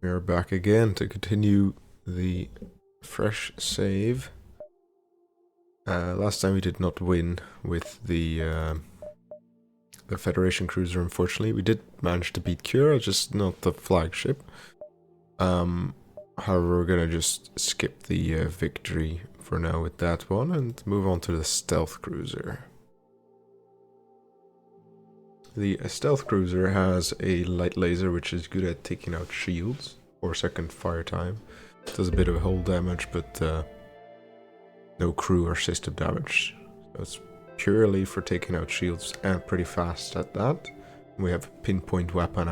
We are back again to continue the fresh save. Last time we did not win with the Federation cruiser, unfortunately. We did manage to beat Cura, just not the flagship. However, we're gonna just skip the victory for now with that one and move on to the stealth cruiser. The stealth cruiser has a light laser which is good at taking out shields, 4-second fire time. It does a bit of hull damage, but no crew or system damage. So it's purely for taking out shields and pretty fast at that. We have a pinpoint weapon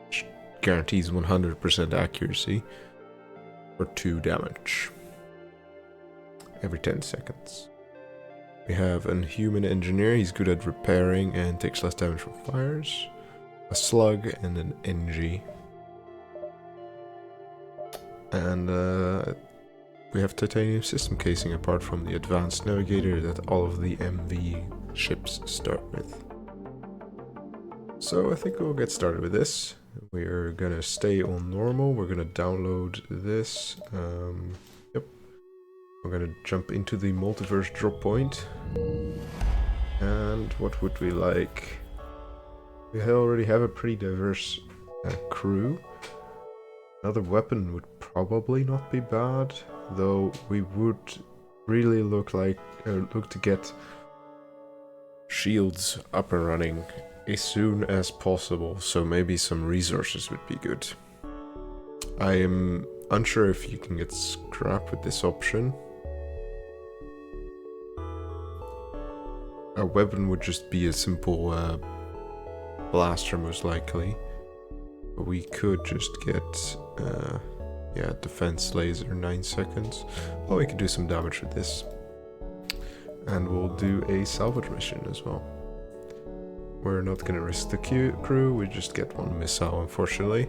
which guarantees 100% accuracy for 2 damage every 10 seconds. We have an human engineer, he's good at repairing and takes less damage from fires. A slug and an NG. And we have titanium system casing apart from the advanced navigator that all of the MV ships start with. So I think we'll get started with this. We're gonna stay on normal, we're gonna download this. We're gonna jump into the multiverse drop point. And what would we like? We already have a pretty diverse crew. Another weapon would probably not be bad, though we would really look to get shields up and running as soon as possible, so maybe some resources would be good. I am unsure if you can get scrap with this option. Our weapon would just be a simple blaster, most likely. But we could just get, defense laser, 9 seconds. Oh, we could do some damage with this. And we'll do a salvage mission as well. We're not gonna risk the crew, we just get 1 missile, unfortunately.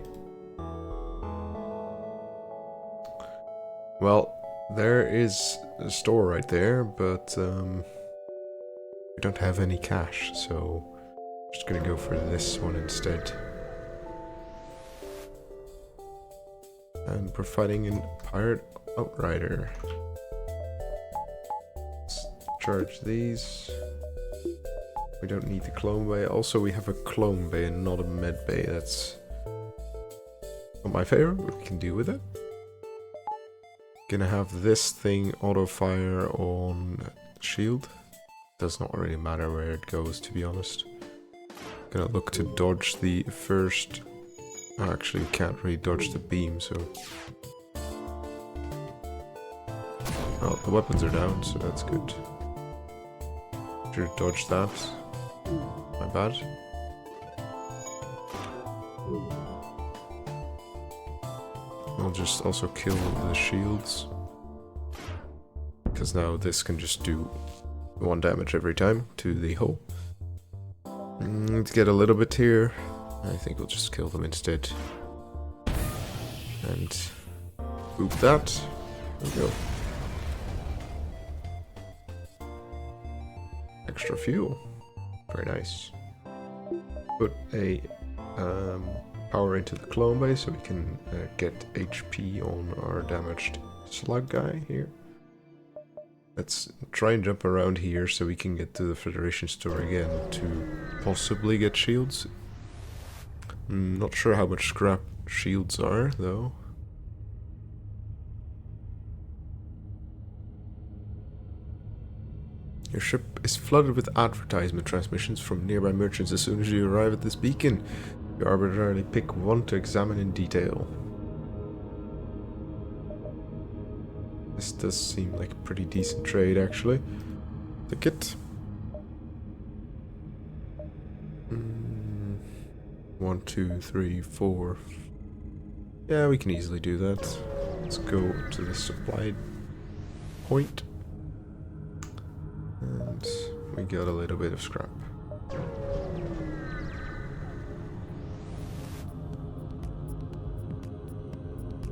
Well, there is a store right there, but we don't have any cash, so I'm just gonna go for this one instead. And we're fighting in Pirate Outrider. Let's charge these. We don't need the clone bay. Also, we have a clone bay and not a med bay. That's not my favorite, but we can deal with it. Gonna have this thing auto fire on shield. Does not really matter where it goes, to be honest. Gonna look to dodge the first. Oh, actually, we can't really dodge the beam, so. Oh, the weapons are down, so that's good. Should have dodged that. My bad. I'll just also kill the shields. Because now this can just do 1 damage every time to the hull. Let's get a little bit here. I think we'll just kill them instead. And boop that. There we go. Extra fuel. Very nice. Put a power into the clone bay so we can get HP on our damaged slug guy here. Let's try and jump around here so we can get to the Federation store again to possibly get shields. Not sure how much scrap shields are, though. Your ship is flooded with advertisement transmissions from nearby merchants. As soon as you arrive at this beacon, you arbitrarily pick one to examine in detail. This does seem like a pretty decent trade, actually. Ticket. 1, 2, 3, 4. Yeah, we can easily do that. Let's go to the supply point. And we got a little bit of scrap.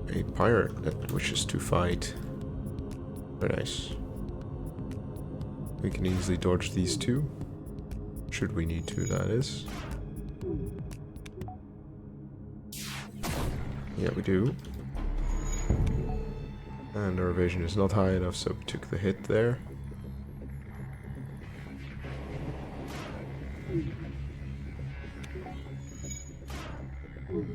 A pirate that wishes to fight. Very nice. We can easily dodge these two. Should we need to, that is. Yeah, we do. And our evasion is not high enough, so we took the hit there. Oh,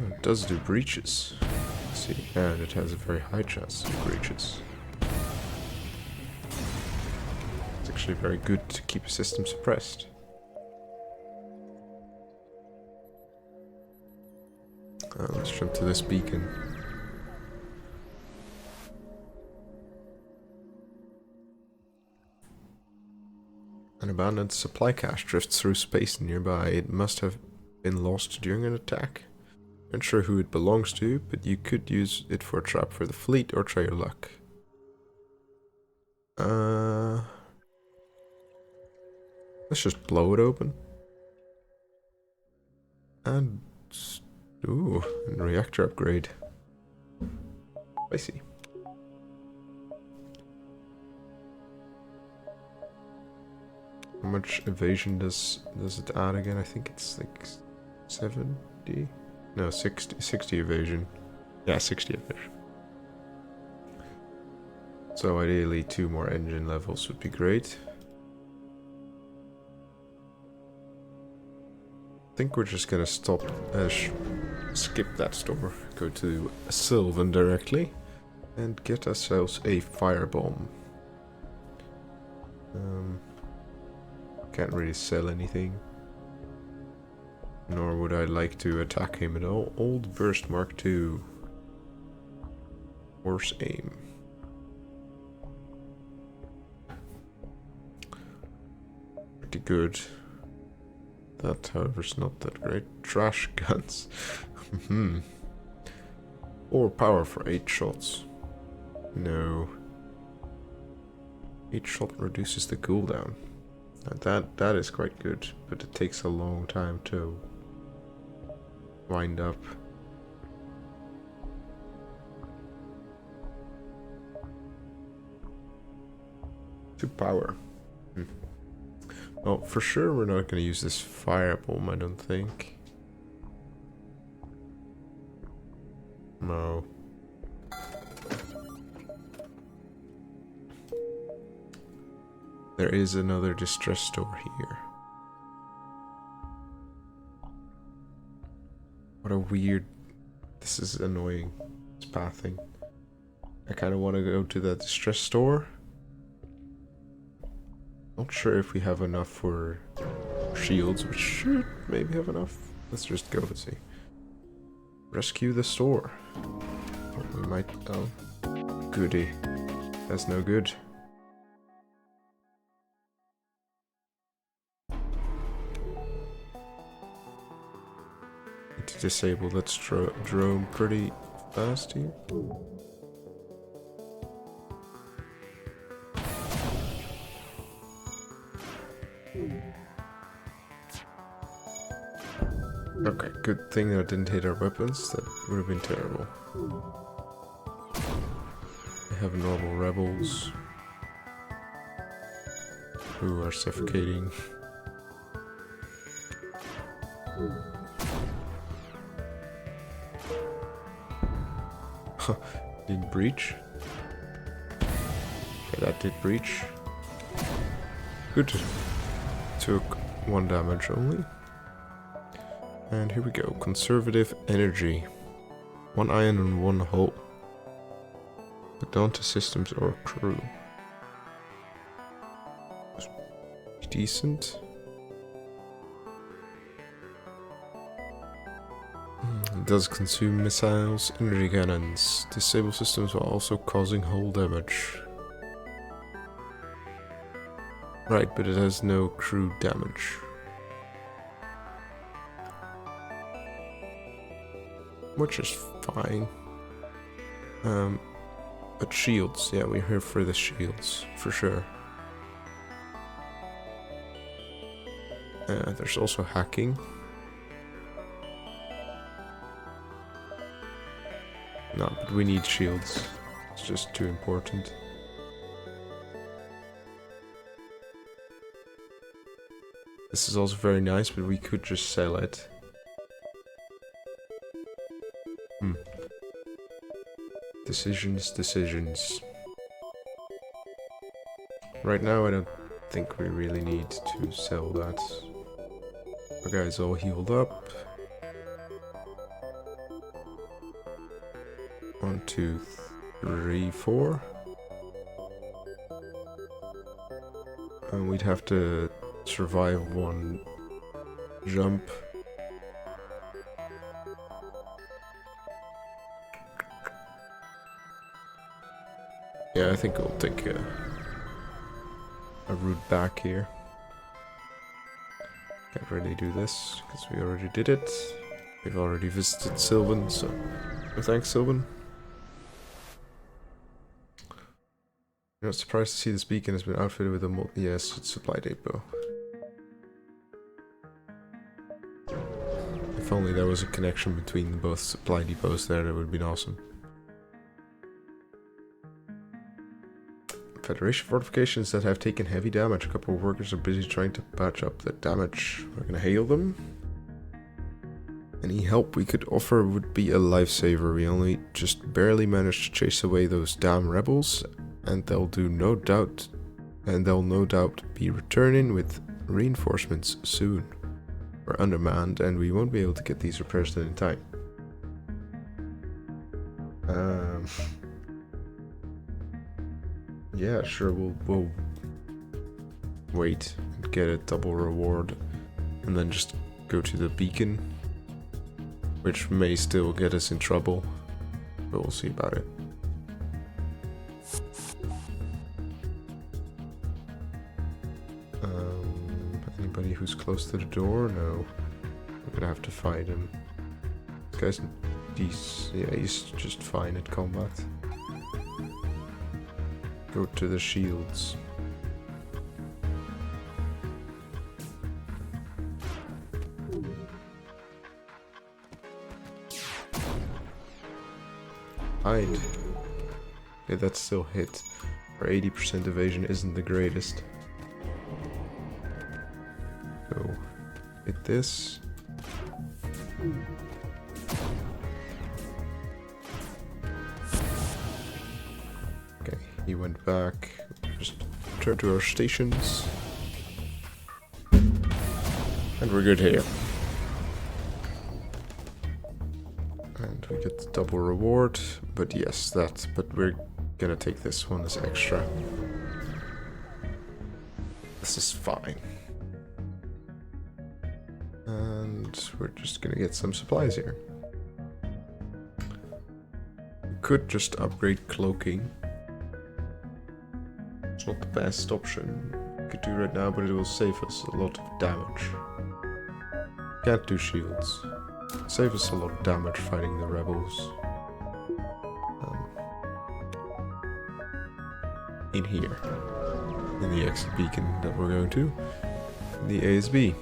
it does do breaches. Let's see, and it has a very high chance to do breaches. It's actually very good to keep a system suppressed. Let's jump to this beacon. An abandoned supply cache drifts through space nearby. It must have been lost during an attack. Unsure who it belongs to, but you could use it for a trap for the fleet or try your luck. Let's just blow it open. And... ooh, a reactor upgrade. Spicy. How much evasion does it add again? I think it's like 70? No, 60 evasion. Yeah, 60 evasion. So ideally 2 more engine levels would be great. I think we're just gonna stop, skip that store, go to Sylvan directly, and get ourselves a firebomb. Can't really sell anything. Nor would I like to attack him at all. Old Burst Mark II. Horse aim. Pretty good. That, however, is not that great. Trash guns. Or power for 8 shots. No. 8 shot reduces the cooldown. That is quite good, but it takes a long time to wind up. To power. Well, for sure we're not going to use this firebomb, I don't think. No. There is another distress store here. What a weird... This is annoying. It's pathing. I kind of want to go to that distress store. Not sure if we have enough for shields, which should maybe have enough. Let's just go and see. Rescue the store. Oh, we might... oh. Goody. That's no good. Need to disable that drone pretty fast here. Okay, good thing that I didn't hit our weapons. That would have been terrible. We have normal rebels who are suffocating. Did breach. Okay, that did breach. Good. Took 1 damage only. And here we go. Conservative energy. 1 iron and 1 hull. Put down to systems or crew. Decent. It does consume missiles, energy cannons. Disable systems while also causing hull damage. Right, but it has no crew damage. Which is fine. But shields, yeah, we're here for the shields, for sure. There's also hacking. No, but we need shields. It's just too important. This is also very nice, but we could just sell it. Decisions. Right now I don't think we really need to sell that. Our guy's all healed up. 1, 2, 3, 4. And we'd have to survive one jump. Yeah, I think we'll take a route back here. Can't really do this, because we already did it. We've already visited Sylvan, so thanks, Sylvan. You're not surprised to see this beacon has been outfitted with a yes, it's supply depot. If only there was a connection between both supply depots there, that would have been awesome. Federation fortifications that have taken heavy damage. A couple of workers are busy trying to patch up the damage. We're gonna hail them. Any help we could offer would be a lifesaver. We only just barely managed to chase away those damn rebels, and they'll no doubt be returning with reinforcements soon. We're undermanned, and we won't be able to get these repairs done in time. Yeah, sure, we'll wait and get a double reward, and then just go to the beacon, which may still get us in trouble, but we'll see about it. Anybody who's close to the door? No. We're gonna have to fight him. This guy's... he's just fine at combat. Go to the shields. Hide. Okay, that's still hit. Our 80% evasion isn't the greatest. So, hit this. Okay, he went back. Just return to our stations. And we're good here. And we get the double reward. But yes, but we're gonna take this one as extra. This is fine. And we're just gonna get some supplies here. We could just upgrade cloaking. It's not the best option we could do right now, but it will save us a lot of damage. Can't do shields. Save us a lot of damage fighting the rebels. In here. In the exit beacon that we're going to. The ASB.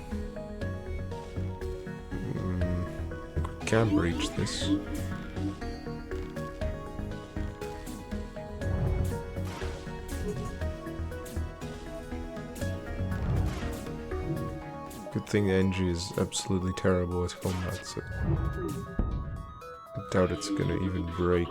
We can breach this. Good thing NG is absolutely terrible at combat, so I doubt it's gonna even break.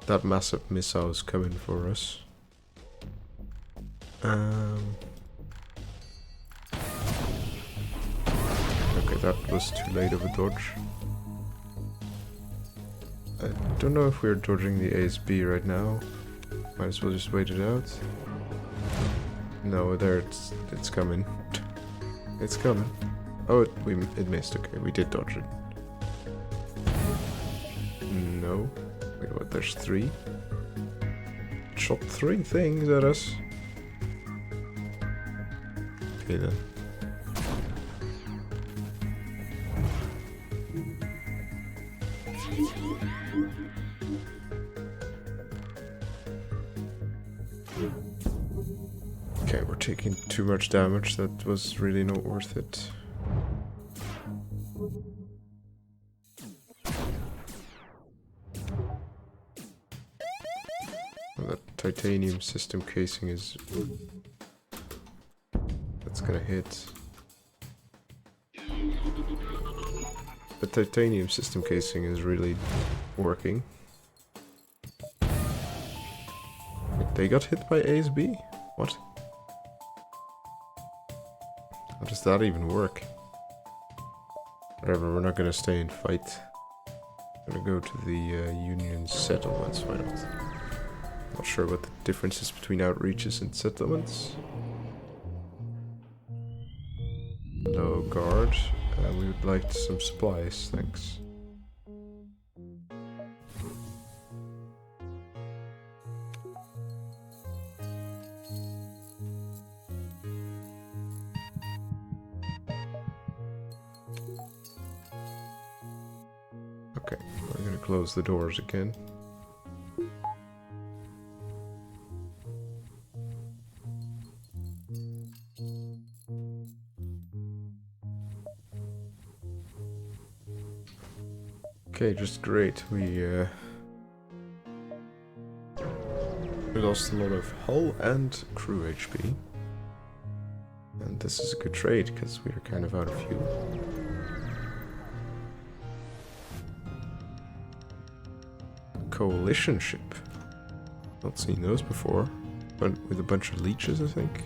That massive missile is coming for us. Okay, that was too late of a dodge. I don't know if we're dodging the ASB right now. Might as well just wait it out. No, there it's coming. It's coming. Oh, it missed. Okay, we did dodge it. No. Wait, what? There's 3? It shot 3 things at us. Okay then. Okay, we're taking too much damage. That was really not worth it. titanium system casing is... That's gonna hit. The titanium system casing is really working. They got hit by ASB? What? How does that even work? Whatever, we're not gonna stay and fight. I'm gonna go to the Union settlements, why not? Not sure what the difference is between outreaches and settlements. Hello, guard. We would like some supplies, thanks. Okay, we're gonna close the doors again. Okay, just great. We lost a lot of hull and crew HP. And this is a good trade, because we are kind of out of fuel. Coalition ship. Not seen those before. But with a bunch of leeches, I think.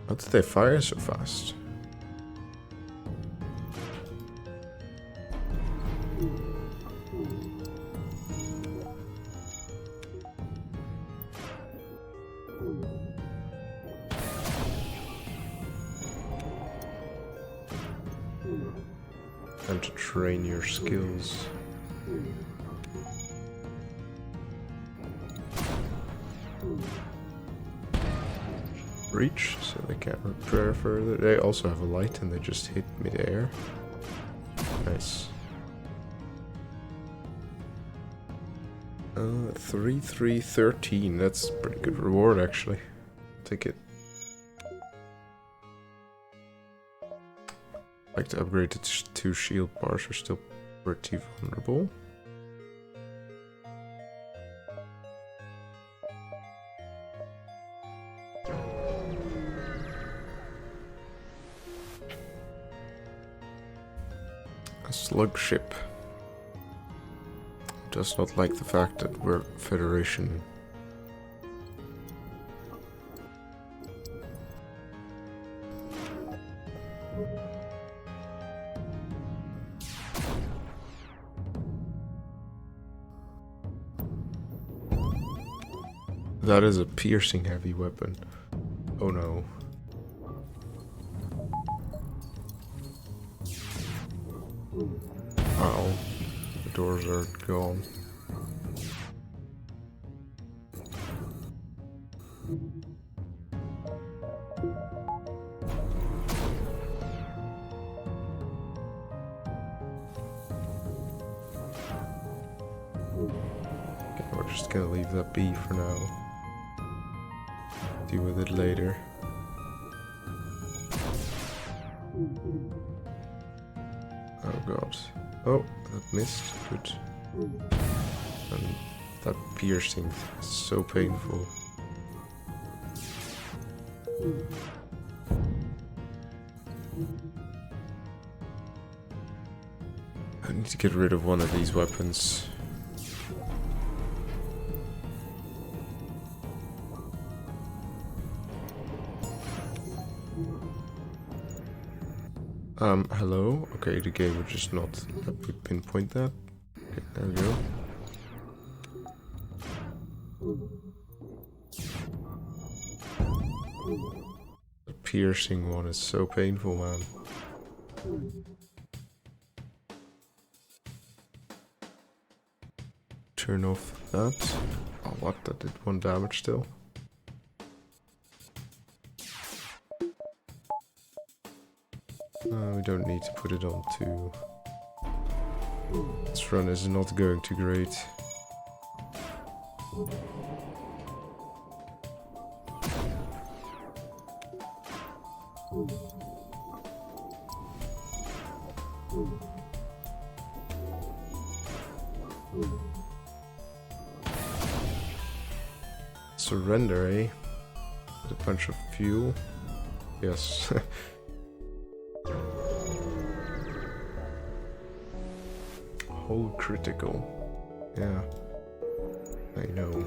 How did they fire so fast? Time to train your skills. Reach, so they can't repair further. They also have a light and they just hit mid-air. Nice. 3-3-13, that's a pretty good reward actually. Take it. I'd like to upgrade the two shield bars, are still pretty vulnerable. Slug ship. Does not like the fact that we're Federation. That is a piercing heavy weapon. Oh no. Ow. The doors are gone. Okay, we're just gonna leave that be for now. Deal with it later. Oh god. Oh, that missed. Good. And that piercing is so painful. I need to get rid of one of these weapons. Hello? Okay, the game would just not let me pinpoint that. Okay, there we go. The piercing one is so painful, man. Turn off that. Oh, what? That did 1 damage still. We don't need to put it on 2. This run is not going too great. Surrender, eh? With a bunch of fuel. Yes. Hold critical. Yeah. I know.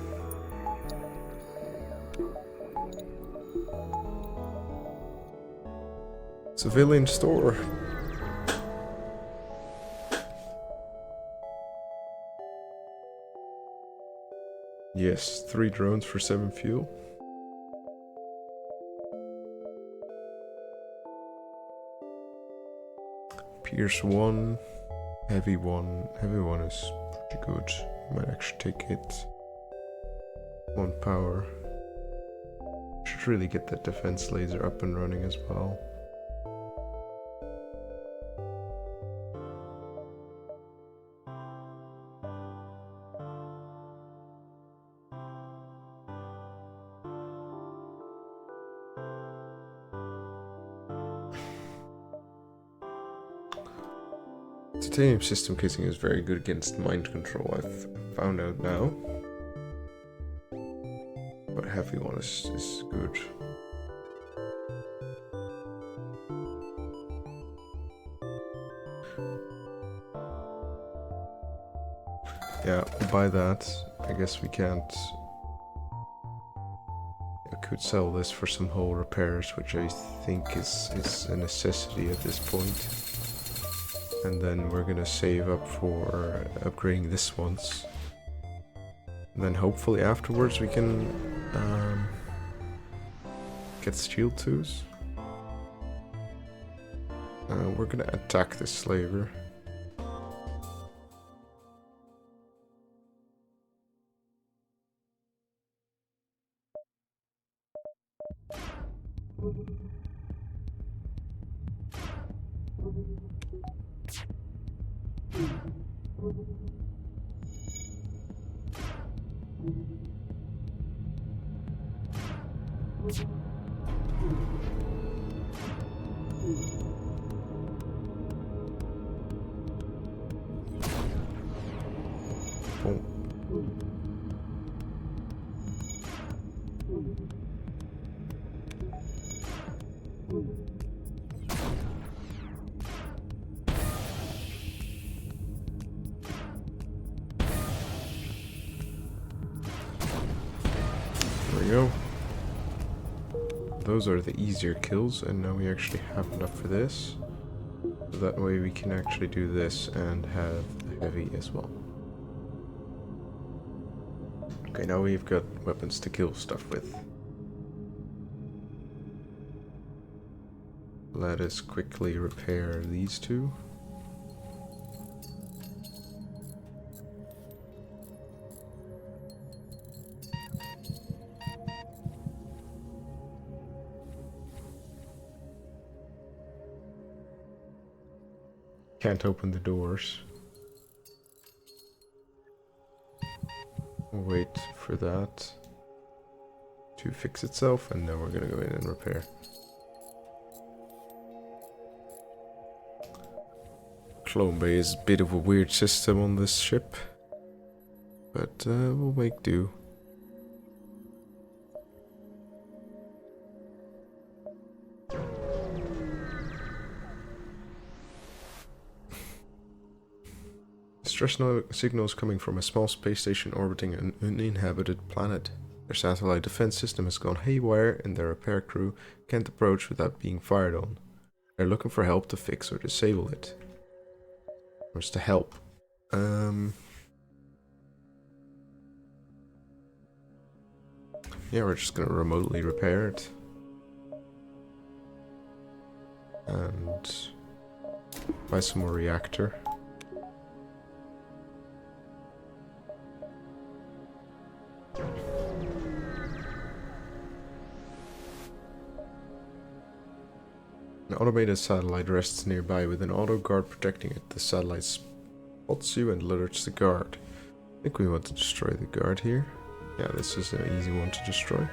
Civilian store. Yes, 3 drones for 7 fuel. Pierce 1, heavy 1. Heavy 1 is pretty good. Might actually take it. 1 power. Should really get that defense laser up and running as well. Titanium system casing is very good against mind control, I've found out now. But heavy one is good. Yeah, we'll buy that. I guess we can't... I could sell this for some hull repairs, which I think is a necessity at this point. And then we're gonna save up for upgrading this once. And then hopefully afterwards we can get steel 2s. We're gonna attack this slaver. Boom. There we go. Those are the easier kills, and now we actually have enough for this. So that way we can actually do this and have the heavy as well. Okay, now we've got weapons to kill stuff with. Let us quickly repair these 2. Can't open the doors. We'll wait for that to fix itself, and then we're gonna go in and repair. Clone Bay is a bit of a weird system on this ship, but we'll make do. Stress signals coming from a small space station orbiting an uninhabited planet. Their satellite defense system has gone haywire and their repair crew can't approach without being fired on. They're looking for help to fix or disable it. Where's the help? Yeah, we're just gonna remotely repair it. And buy some more reactor. An automated satellite rests nearby with an auto guard protecting it. The satellite spots you and alerts the guard. I think we want to destroy the guard here. Yeah, this is an easy one to destroy.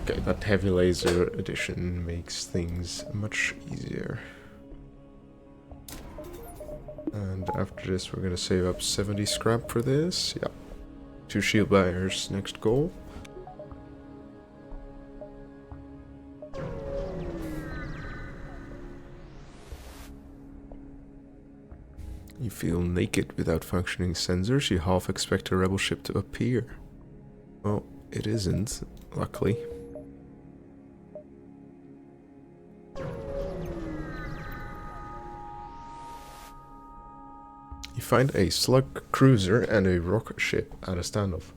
Okay, that heavy laser addition makes things much easier. And after this, we're gonna save up 70 scrap for this. Yeah. 2 shield buyers, next goal. You feel naked without functioning sensors. You half expect a rebel ship to appear. Well, it isn't, luckily. You find a slug cruiser and a rock ship at a standoff,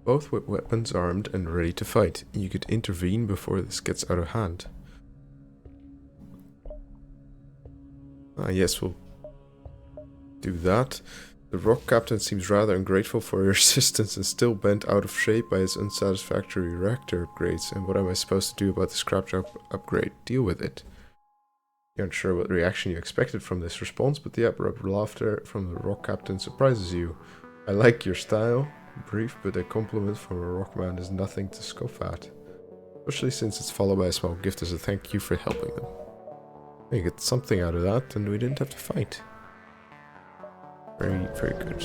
both with weapons armed and ready to fight. You could intervene before this gets out of hand. Yes, we'll do that. The rock captain seems rather ungrateful for your assistance and still bent out of shape by his unsatisfactory reactor upgrades. And what am I supposed to do about the scrap job upgrade? Deal with it. You aren't sure what reaction you expected from this response, but the abrupt laughter from the rock captain surprises you. I like your style. Brief, but a compliment from a rockman is nothing to scoff at. Especially since it's followed by a small gift as a thank you for helping them. You get something out of that, and we didn't have to fight. Very, very good.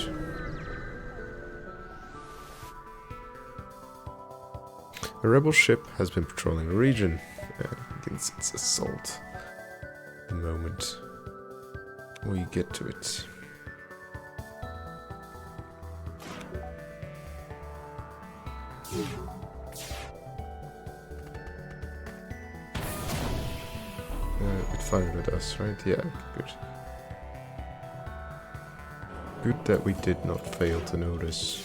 A rebel ship has been patrolling the region. Begins its assault. The moment we get to it. It fired at us, right? Yeah, good. Good that we did not fail to notice.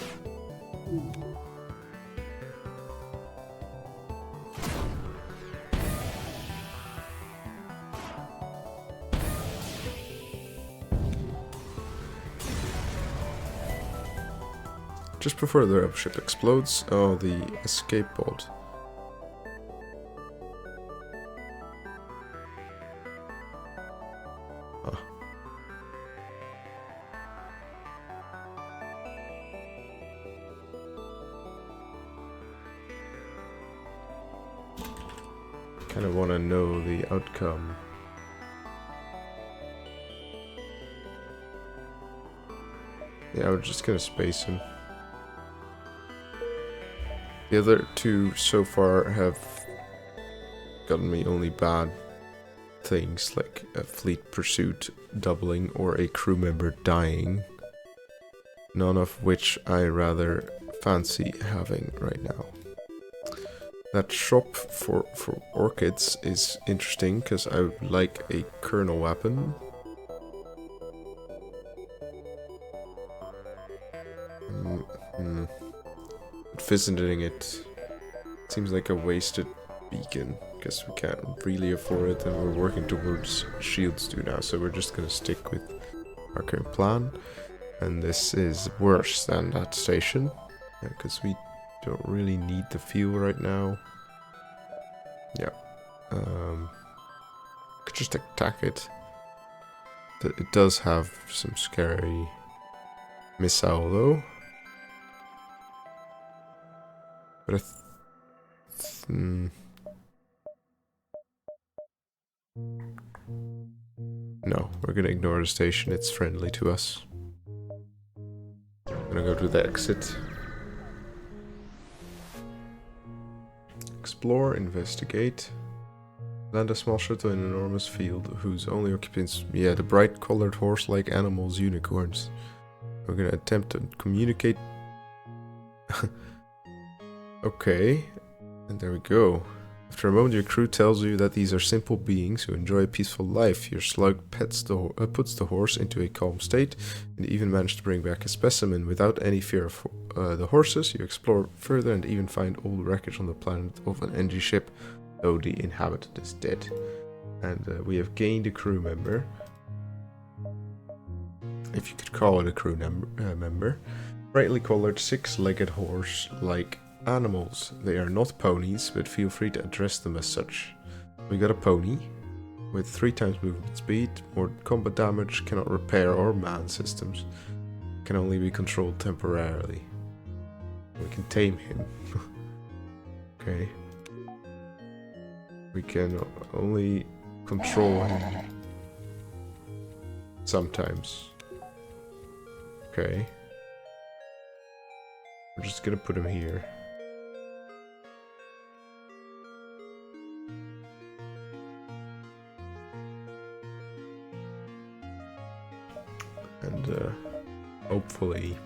Just before the rebel ship explodes, oh, the escape pod. Ah. Kind of want to know the outcome. Yeah, we're just gonna space him. The other two so far have gotten me only bad things, like a fleet pursuit doubling or a crew member dying. None of which I rather fancy having right now. That shop for orchids is interesting because I would like a kernel weapon. Visiting it seems like a wasted beacon because we can't really afford it and we're working towards shields too now, so we're just gonna stick with our current plan. And this is worse than that station because we don't really need the fuel right now. Yeah, could just attack it. It does have some scary missile though. But no, we're gonna ignore the station, it's friendly to us. I'm gonna go to the exit. Explore, investigate. Land a small shuttle in an enormous field whose only occupants, yeah, the bright colored horse-like animals, unicorns. We're gonna attempt to communicate. Okay, and there we go. After a moment, your crew tells you that these are simple beings who enjoy a peaceful life. Your slug puts the horse into a calm state, and even managed to bring back a specimen without any fear of the horses. You explore further and even find old wreckage on the planet of an NG ship, though the inhabitant is dead. And we have gained a crew member. If you could call it a crew member. Brightly colored, six-legged horse-like animals. They are not ponies, but feel free to address them as such. We got a pony. with 3 times movement speed, more combat damage, cannot repair or man systems, can only be controlled temporarily. We can tame him. Okay. We can only control him sometimes. Okay. We're just gonna put him here. And hopefully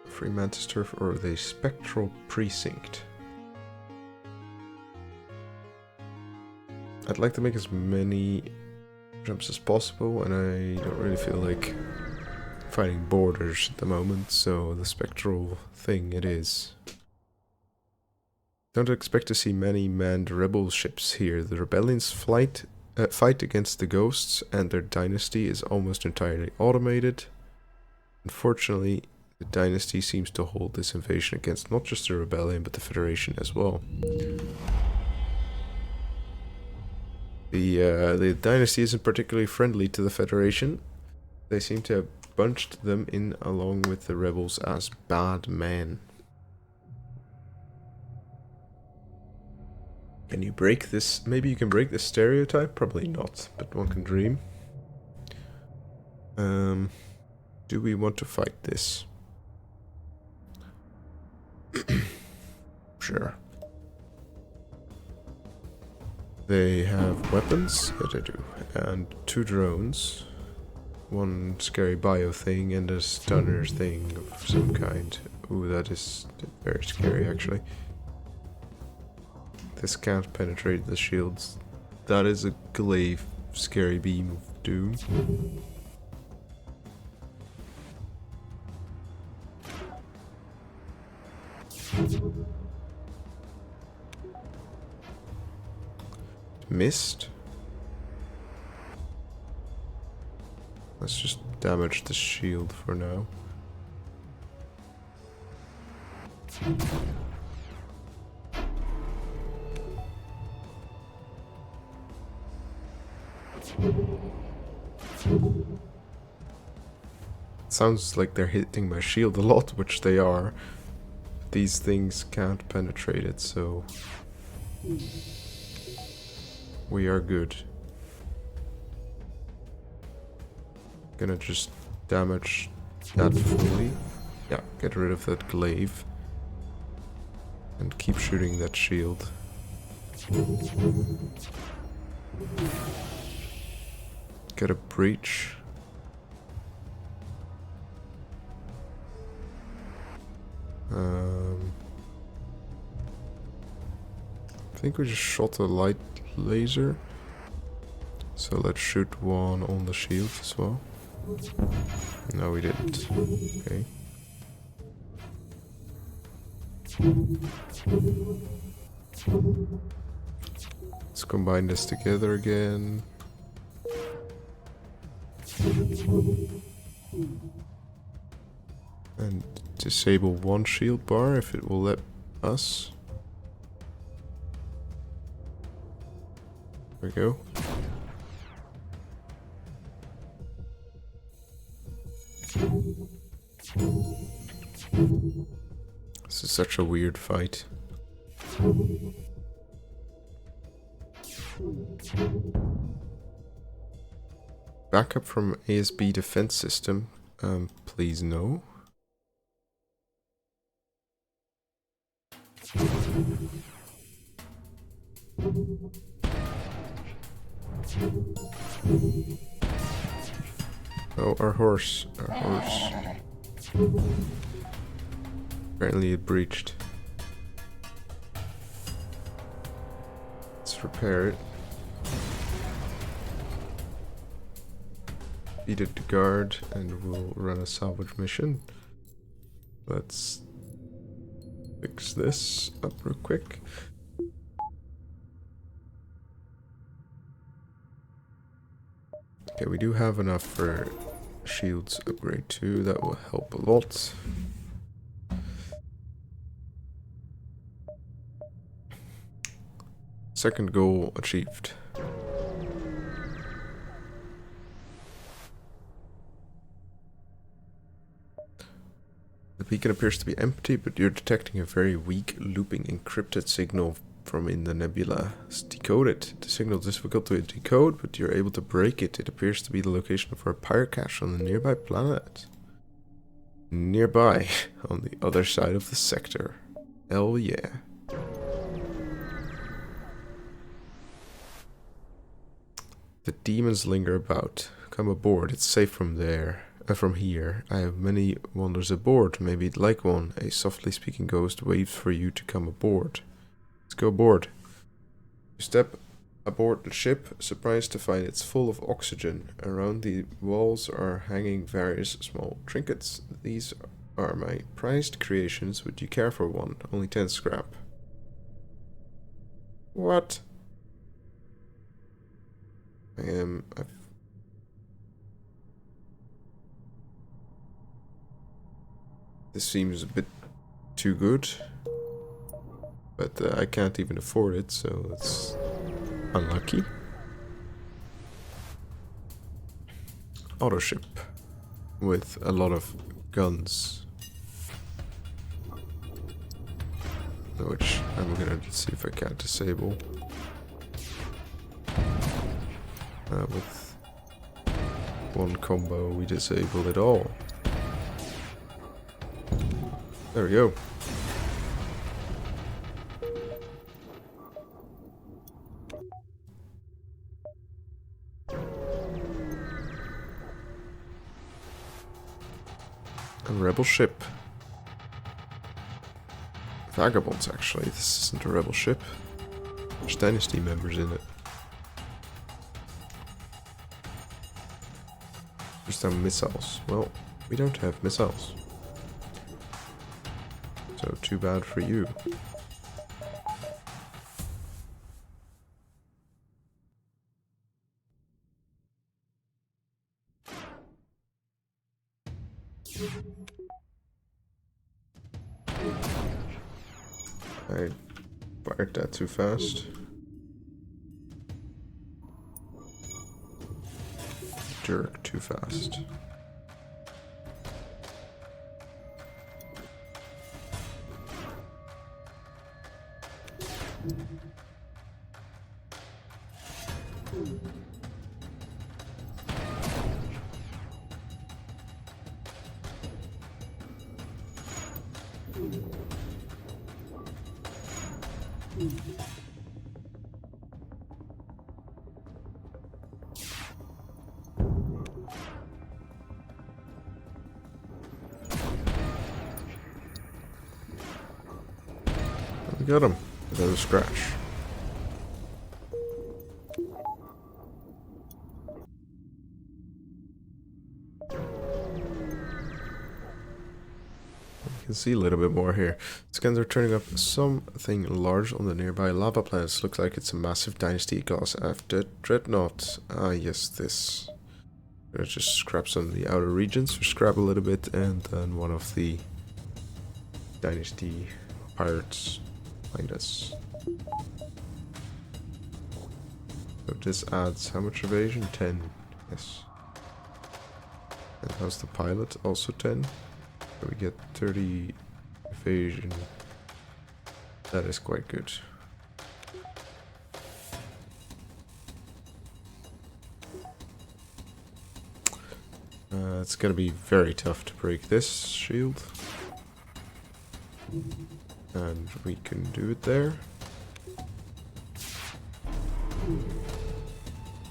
free mantis turf or the spectral precinct. I'd like to make as many jumps as possible, and I don't really feel like fighting borders at the moment, so the spectral thing it is. Don't expect to see many manned rebel ships here. The rebellion's fight against the ghosts and their dynasty is almost entirely automated. Unfortunately, the dynasty seems to hold this invasion against not just the rebellion but the Federation as well. The dynasty isn't particularly friendly to the Federation. They seem to have bunched them in along with the rebels as bad men. Can you break this? Maybe you can break this stereotype? Probably not, but one can dream. Do we want to fight this? Sure. They have weapons? Yeah, they do. And 2 drones. 1 scary bio thing and a stunner thing of some kind. Ooh, that is very scary actually. This can't penetrate the shields. That is a glaive scary beam of doom. Missed. Let's just damage the shield for now. Sounds like they're hitting my shield a lot, which they are. These things can't penetrate it, so we are good. Gonna just damage that fully. Yeah, get rid of that glaive. And keep shooting that shield. Get a breach. I think we just shot a light laser. So let's shoot one on the shield as well. No, we didn't. Okay. Let's combine this together again. And disable 1 shield bar if it will let us. There we go. This is such a weird fight. Backup from ASB defense system. Please no. Oh, our horse. Our horse. Apparently it breached. Let's repair it. Beat it to guard and we'll run a salvage mission. Let's fix this up real quick. Okay, we do have enough for shields upgrade 2. That will help a lot. Second goal achieved. The beacon appears to be empty, but you're detecting a very weak looping encrypted signal from in the nebula. It's decoded. The signal is difficult to decode, but you're able to break it. It appears to be the location for a pirate cache on a nearby planet. Nearby, on the other side of the sector. Hell yeah. The demons linger about. Come aboard, it's safe from there. From here. I have many wonders aboard. Maybe you'd like one. A softly speaking ghost waves for you to come aboard. Let's go aboard. You step aboard the ship, surprised to find it's full of oxygen. Around the walls are hanging various small trinkets. These are my prized creations. Would you care for one? Only 10 scrap. What? This seems a bit too good. But I can't even afford it, so it's unlucky. Auto ship with a lot of guns, which I'm gonna see if I can disable. With one combo, we disable it all. There we go. A rebel ship. Vagabonds, actually. This isn't a rebel ship. There's Dynasty members in it. Just have missiles. Well, we don't have missiles. So too bad for you. I fired that too fast. Jerk too fast. We got him without a scratch. You can see a little bit more here. Scans are turning up something large on the nearby lava planets. Looks like it's a massive Dynasty class after Dreadnought. Ah, yes, this. Let's just scrap some of the outer regions, scrap a little bit, and then one of the Dynasty pirates behind us. So this adds how much evasion? 10. Yes. And how's the pilot? Also 10. So we get 30 evasion. That is quite good. It's gonna be very tough to break this shield. And we can do it there.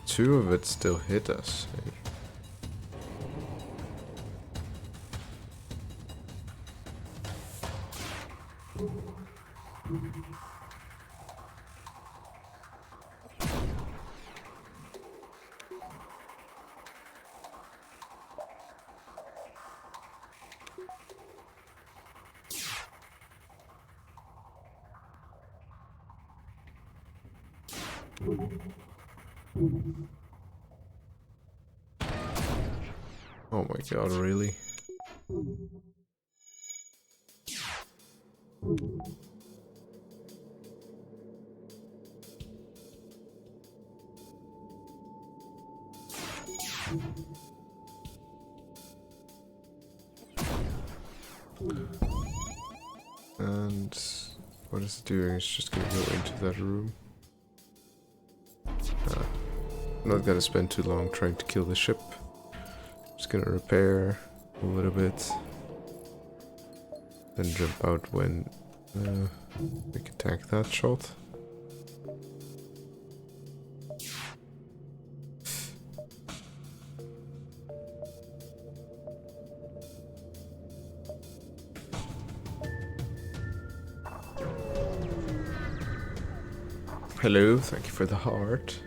2 of it still hit us. Oh my god, really? And what is it doing? It's just gonna go into that room. I'm not gonna spend too long trying to kill the ship. Just gonna repair a little bit. Then jump out when we can tank that shot. Hello, thank you for the heart.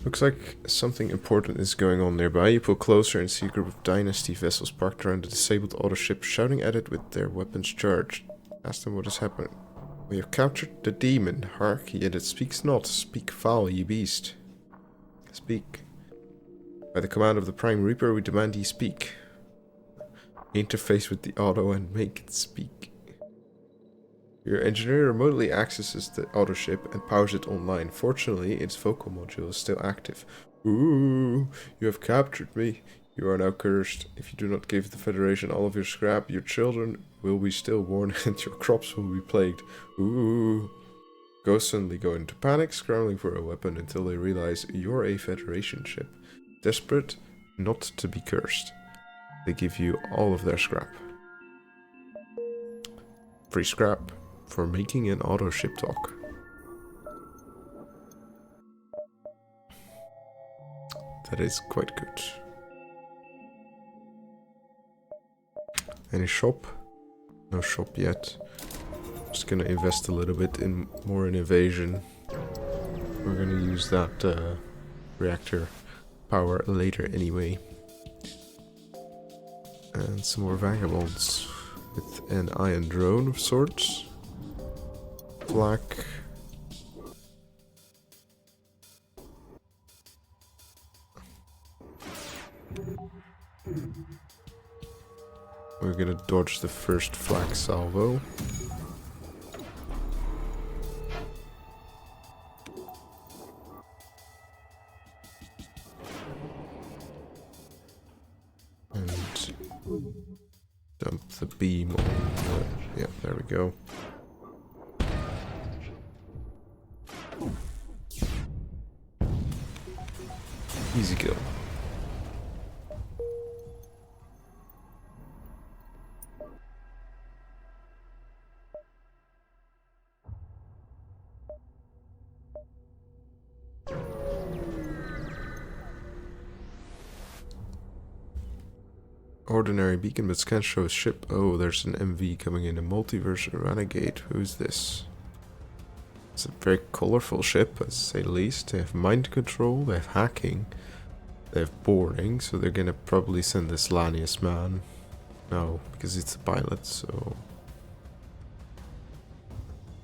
Looks like something important is going on nearby. You pull closer and see a group of Dynasty vessels parked around the disabled auto ship, shouting at it with their weapons charged. Ask them what has happened. We have captured the demon. Hark, yet it speaks not. Speak foul, ye beast. Speak. By the command of the Prime Reaper, we demand ye speak. Interface with the auto and make it speak. Your engineer remotely accesses the auto ship and powers it online. Fortunately, its vocal module is still active. Ooh, you have captured me. You are now cursed. If you do not give the Federation all of your scrap, your children will be stillborn and your crops will be plagued. Ooh. Ghosts suddenly go into panic, scrambling for a weapon until they realize you're a Federation ship. Desperate not to be cursed, they give you all of their scrap. Free scrap for making an auto ship talk. That is quite good. Any shop? No shop yet. Just gonna invest a little bit in more in evasion. We're gonna use that reactor power later anyway. And some more vagabonds with an iron drone of sorts. Flak. We're gonna dodge the first flak salvo. And dump the beam on the... Yeah, there we go. Easy kill. Ordinary beacon, but can't show a ship. Oh, there's an MV coming in. A multiverse renegade. Who's this? It's a very colorful ship, to say the least. They have mind control, they have hacking, they have boarding, so they're gonna probably send this Lanius man. No, because it's a pilot, so...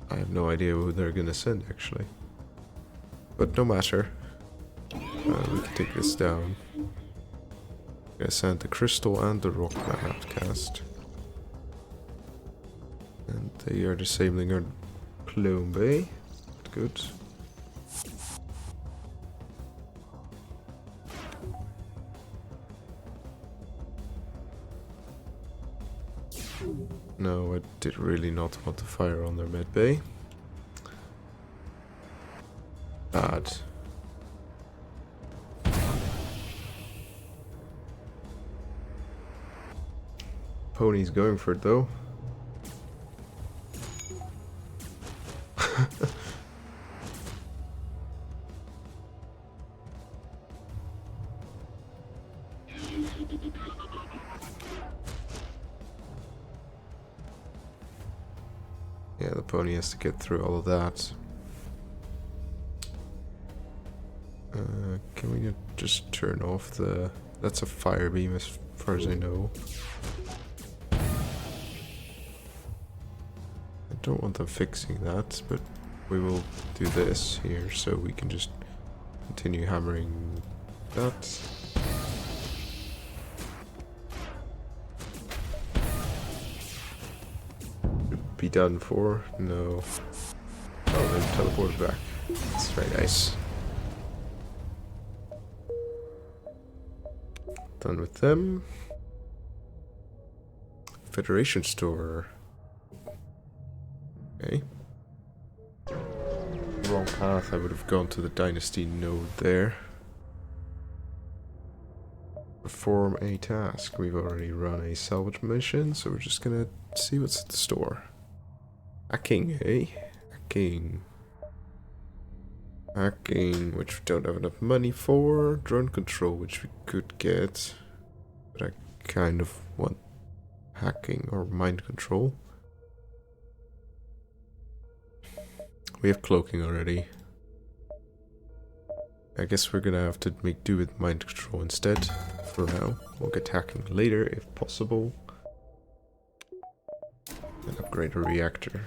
I have no idea who they're gonna send, actually. But no matter. We can take this down. Gonna send the Crystal and the Rockman outcast. And they are disabling our clone bay. Good. No, I did really not want to fire on their med bay. Bad. Pony's going for it though. Yeah, the pony has to get through all of that. Can we just turn off the... That's a fire beam as far as I know. I don't want them fixing that, but we will do this here so we can just continue hammering that. Should be done for. No. Oh, they teleported back. That's very nice. Done with them. Federation store. Okay. Wrong path. I would have gone to the dynasty node there. Perform a task. We've already run a salvage mission, so we're just gonna see what's at the store. Hacking, eh? Hacking. Hacking, which we don't have enough money for. Drone control, which we could get. But I kind of want hacking or mind control. We have cloaking already. I guess we're gonna have to make do with mind control instead. For now. We'll get hacking later if possible. And upgrade a reactor.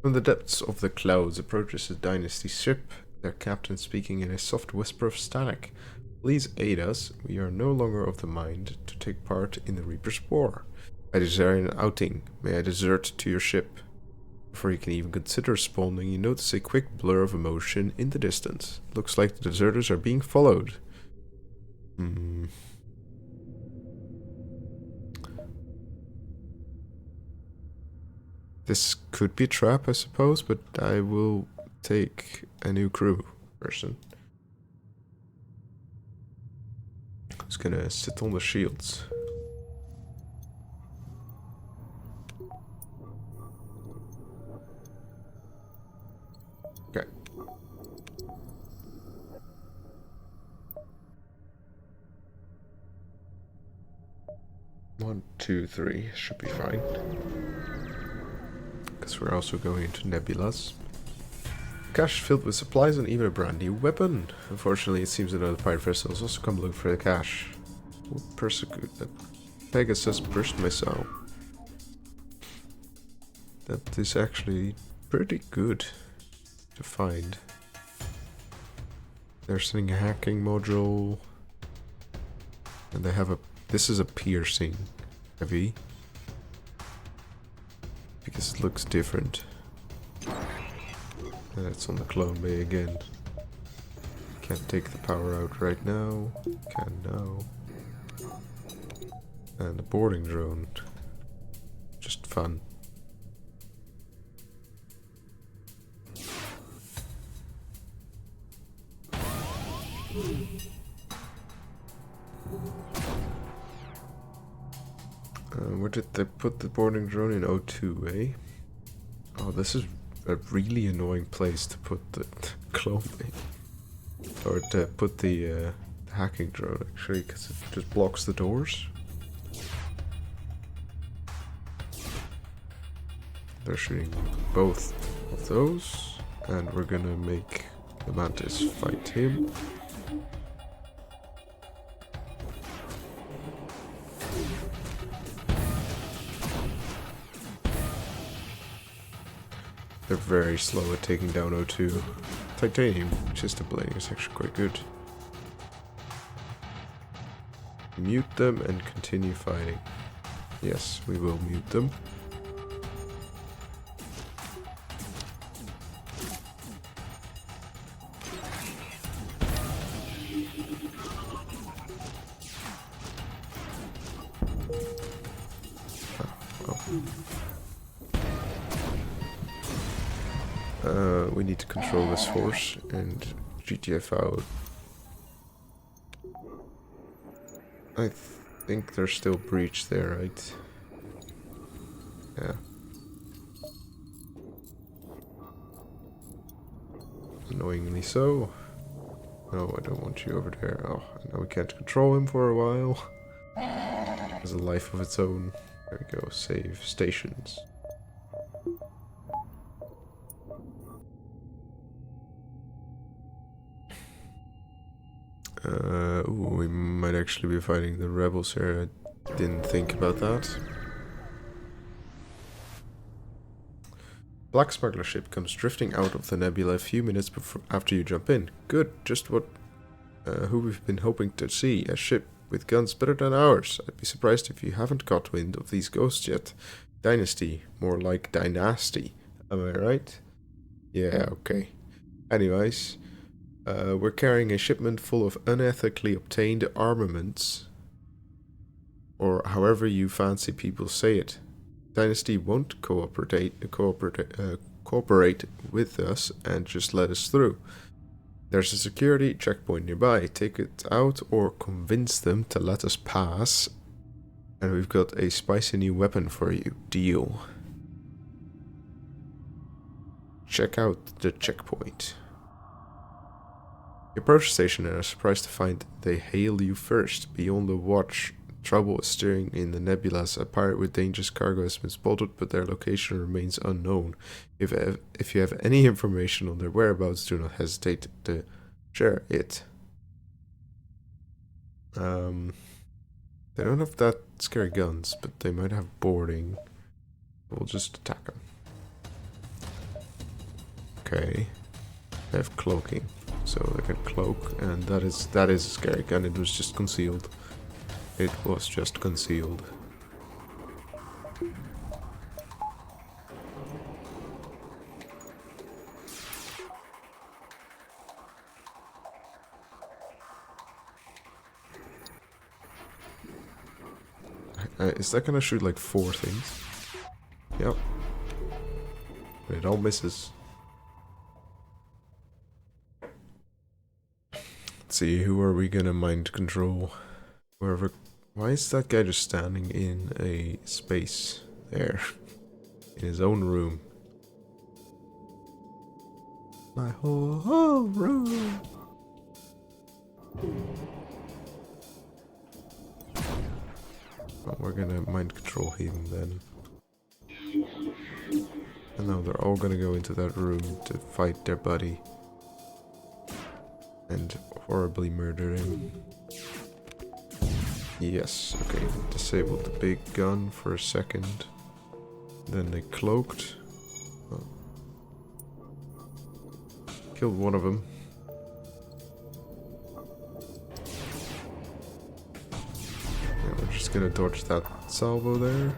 From the depths of the clouds approaches a dynasty ship, their captain speaking in a soft whisper of static. Please aid us. We are no longer of the mind to take part in the Reaper's War. I desire an outing. May I desert to your ship? Before you can even consider responding, you notice a quick blur of emotion in the distance. Looks like the deserters are being followed. This could be a trap, I suppose, but I will take a new crew person. Who's gonna sit on the shields. Okay. One, two, three should be fine. Because we're also going into nebulas. Cache filled with supplies and even a brand new weapon. Unfortunately, it seems that other pirate vessels also come looking for the cache. We'll persecute that. Pegasus burst my soul. That is actually pretty good to find. They're sending a hacking module. And they have a... This is a piercing heavy. Because it looks different. And it's on the clone bay again. Can't take the power out right now. Can now. And the boarding drone. Just fun. Where did they put the boarding drone? In O2, eh? Oh, this is a really annoying place to put the clone bay. Or to put the hacking drone, actually, because it just blocks the doors. They're shooting both of those, and we're gonna make the Mantis fight him. They're very slow at taking down O2. Titanium, which is the blading, is actually quite good. Mute them and continue fighting. Yes, we will mute them. We need to control this force and GTF out. I think there's still breach there, right? Yeah. Annoyingly so. No, I don't want you over there. Oh, now we can't control him for a while. It has a life of its own. There we go, save stations. Ooh, we might actually be fighting the rebels here. I didn't think about that. Black smuggler ship comes drifting out of the nebula a few minutes after you jump in. Good, just what who we've been hoping to see. A ship with guns better than ours. I'd be surprised if you haven't got wind of these ghosts yet. Dynasty, more like dynasty. Am I right? Yeah, okay. Anyways, we're carrying a shipment full of unethically obtained armaments, or however you fancy people say it. Dynasty won't cooperate with us and just let us through. There's a security checkpoint nearby. Take it out or convince them to let us pass. And we've got a spicy new weapon for you. Deal. Check out the checkpoint. You approach the station and are surprised to find they hail you first. Be on the watch. Trouble is stirring in the nebulas. A pirate with dangerous cargo has been spotted, but their location remains unknown. If you have any information on their whereabouts, do not hesitate to share it. They don't have that scary guns, but they might have boarding. We'll just attack them. Okay. They have cloaking, so they can cloak, and that is a scary gun. It was just concealed. It was just concealed. Is that gonna shoot like 4 things? Yep. But it all misses. Let's see, who are we gonna mind control? Whoever. Why is that guy just standing in a space there? In his own room. My whole room. Well, we're gonna mind control him then. And now they're all gonna go into that room to fight their buddy. And horribly murder him. Yes, okay, disabled the big gun for a second. Then they cloaked. Oh. Killed one of them. Yeah, we're just gonna dodge that salvo there.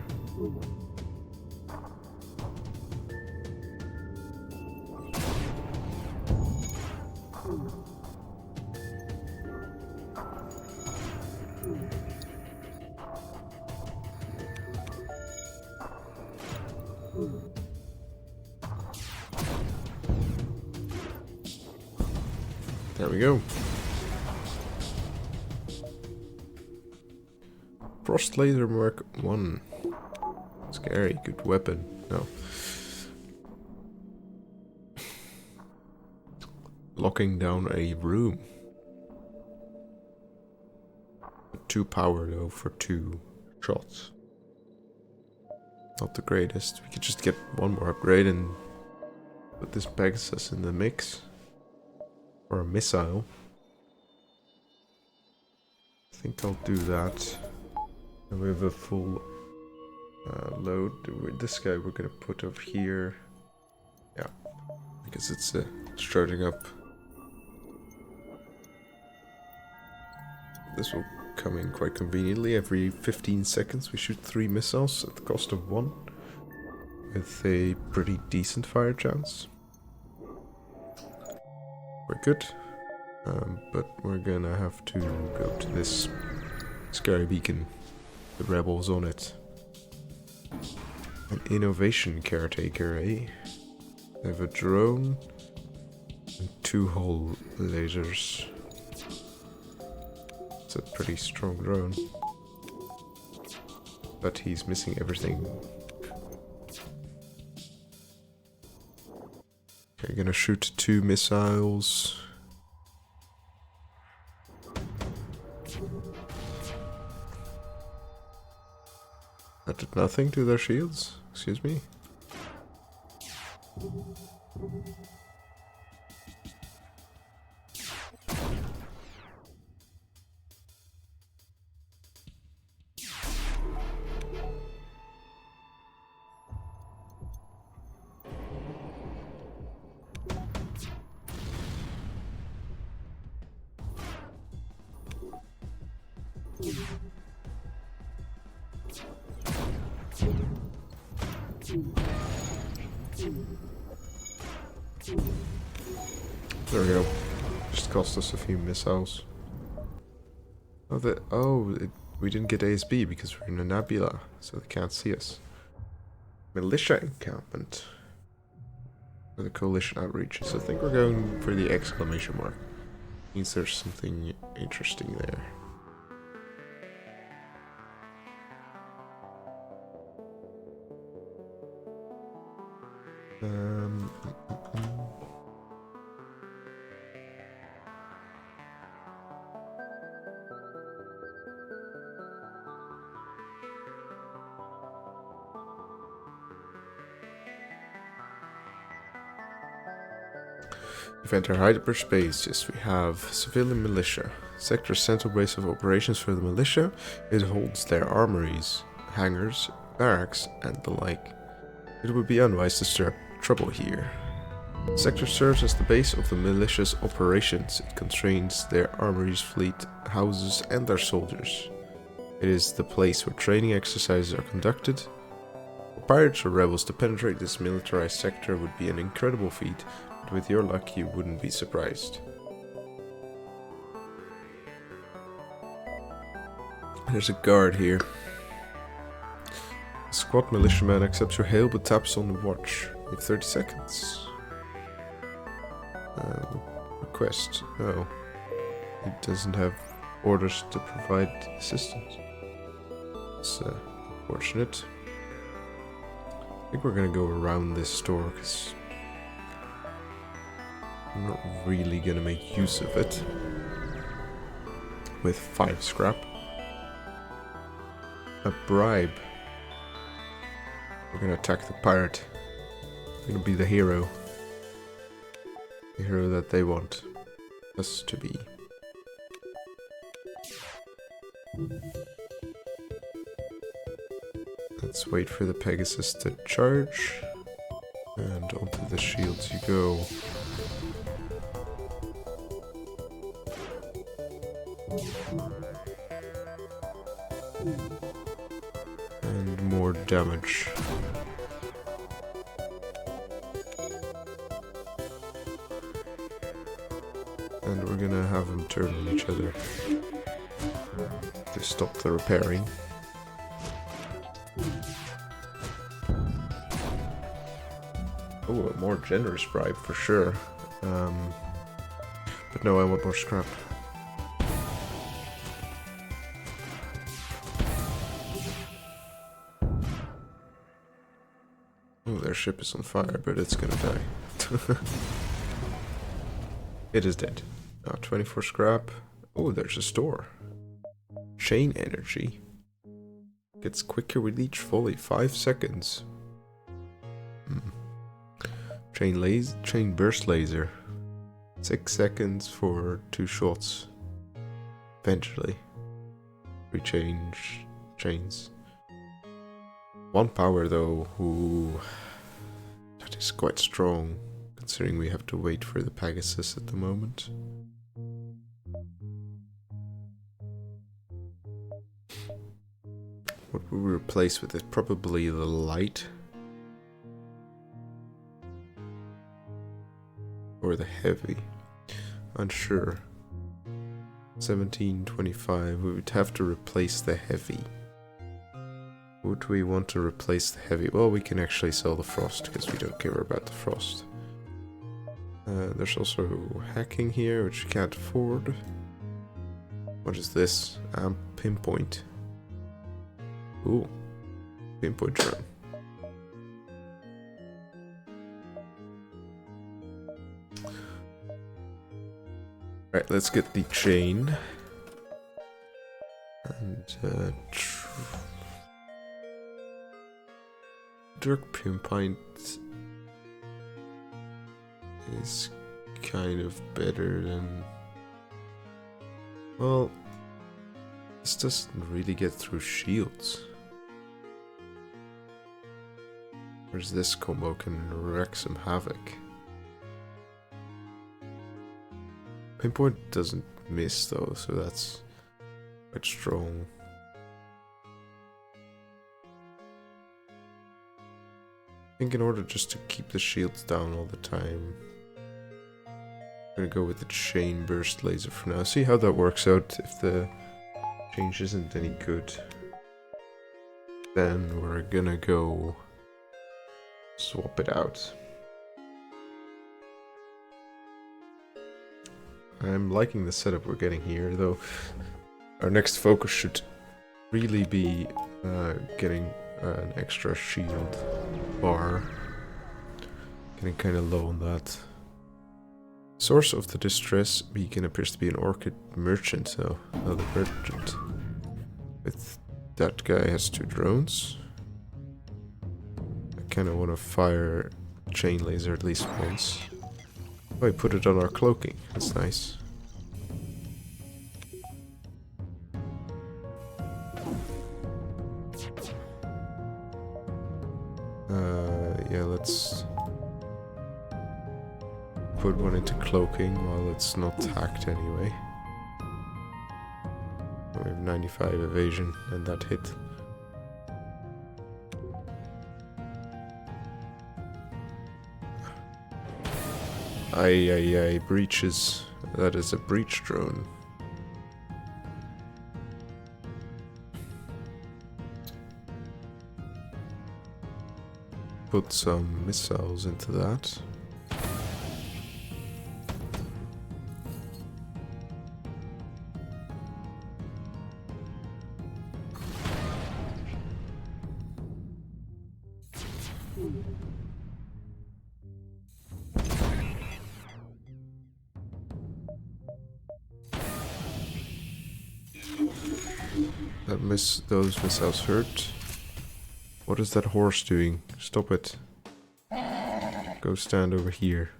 There we go. Frost Laser Mark 1. Scary, good weapon. No. Locking down a room. 2 power though for 2 shots. Not the greatest. We could just get one more upgrade and put this Pegasus in the mix. Or a missile. I think I'll do that. And we have a full load. This guy we're gonna put over here. Yeah, because it's charging up. This will come in quite conveniently. Every 15 seconds we shoot 3 missiles at the cost of 1. With a pretty decent fire chance. We're good. But we're gonna have to go to this scary beacon. The rebels on it. An innovation caretaker, eh? They have a drone and 2 hull lasers. It's a pretty strong drone. But he's missing everything. Okay, gonna shoot 2 missiles. That did nothing to their shields? Excuse me? There we go. Just cost us a few missiles. We didn't get ASB because we're in a nebula, so they can't see us. Militia encampment. For the coalition outreaches. I think we're going for the exclamation mark. Means there's something interesting there. You've entered hyperspace. Yes, we have civilian militia. Sector's central base of operations for the militia. It holds their armories, hangars, barracks, and the like. It would be unwise to stir up trouble here. Sector serves as the base of the militia's operations. It contains their armories, fleet, houses, and their soldiers. It is the place where training exercises are conducted. For pirates or rebels to penetrate this militarized sector would be an incredible feat, but with your luck you wouldn't be surprised. There's a guard here. A squad militiaman accepts your hail but taps on the watch. You have 30 seconds. Request. Oh. It doesn't have orders to provide assistance. It's unfortunate. I think we're gonna go around this store because I'm not really gonna make use of it. With 5 scrap. A bribe. We're gonna attack the pirate. We're gonna be the hero. The hero that they want us to be. Let's wait for the Pegasus to charge. And onto the shields you go. And more damage. And we're gonna have them turn on each other to stop the repairing. Oh, a more generous bribe for sure. But no, I want more scrap. Oh, their ship is on fire, but it's gonna die. It is dead. 24 scrap. Oh, there's a store. Chain energy. Gets quicker with each volley. 5 seconds. Chain burst laser. 6 seconds for 2 shots. Eventually. Rechange chains. 1 power though. Ooh. That is quite strong. Considering we have to wait for the Pegasus at the moment. What would we replace with it? Probably the light. Or the heavy. Unsure. 1725. We would have to replace the heavy. Would we want to replace the heavy? Well, we can actually sell the frost because we don't care about the frost. There's also hacking here, which you can't afford. What is this? Pinpoint. Ooh. Pinpoint drone. Right, let's get the chain. And, Dirk Pinpoint is kind of better than... Well, this doesn't really get through shields. Whereas this combo can wreak some havoc. Pinpoint doesn't miss though, so that's quite strong. think in order just to keep the shields down all the time, I'm gonna go with the chain burst laser for now. See how that works out. If the change isn't any good, then we're gonna go swap it out. I'm liking the setup we're getting here, though. Our next focus should really be getting an extra shield bar. Getting kind of low on that. Source of the distress beacon appears to be an orchid merchant, so another merchant. With that guy has 2 drones. I kind of want to fire chain laser at least once. Oh, I put it on our cloaking. That's nice. Yeah, let's put one into cloaking while it's not hacked anyway. We have 95 evasion and that hit. Aye, breaches. That is a breach drone. Put some missiles into that. Those missiles hurt. What is that horse doing? Stop it. Go stand over here.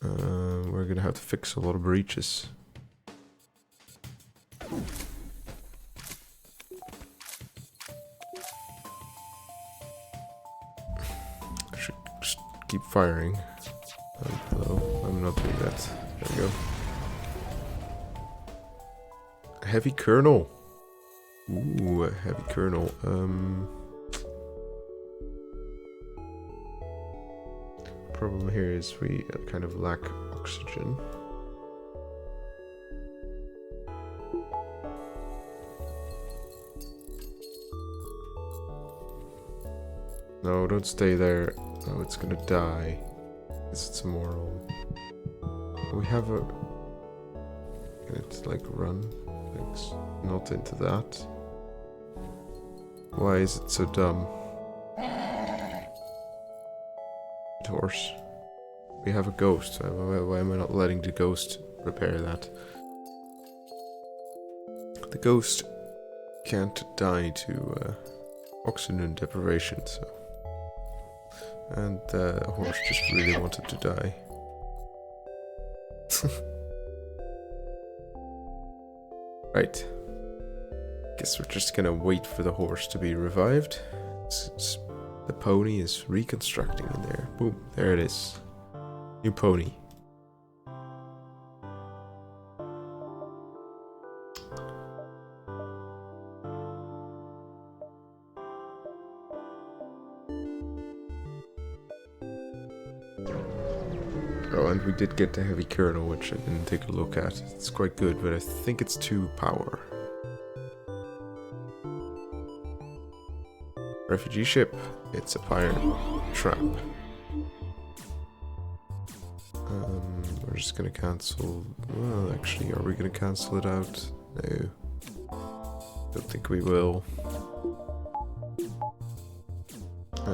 We're gonna have to fix a lot of breaches. I should just keep firing. Hello, I'm not doing that. There we go. Heavy kernel. Ooh, a heavy kernel. Problem here is we kind of lack oxygen. No, don't stay there. Oh, it's gonna die. It's immoral. We have a... Can it like run? Thanks. Not into that. Why is it so dumb? Horse. We have a ghost. Why am I not letting the ghost repair that? The ghost can't die to oxygen deprivation, so... And the horse just really wanted to die. Right. Guess we're just gonna wait for the horse to be revived. The pony is reconstructing in there. Boom, there it is. New pony. Oh, and we did get the heavy kernel, which I didn't take a look at. It's quite good, but I think it's 2 power. Refugee ship. It's a pirate trap. We're just gonna cancel... Well, actually, are we gonna cancel it out? No. Don't think we will.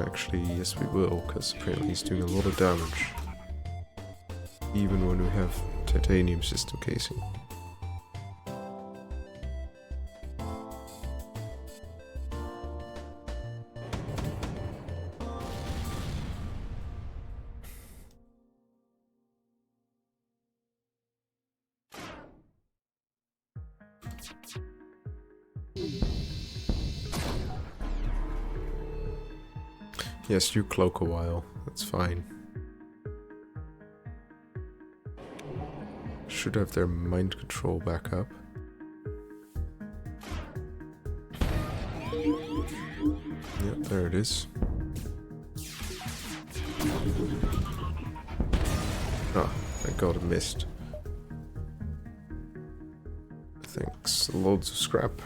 Actually, yes we will, because apparently he's doing a lot of damage. Even when we have titanium system casing. Yes, you cloak a while. That's fine. Should have their mind control back up. Yep, there it is. Oh, thank god it missed. Thanks, loads of scrap.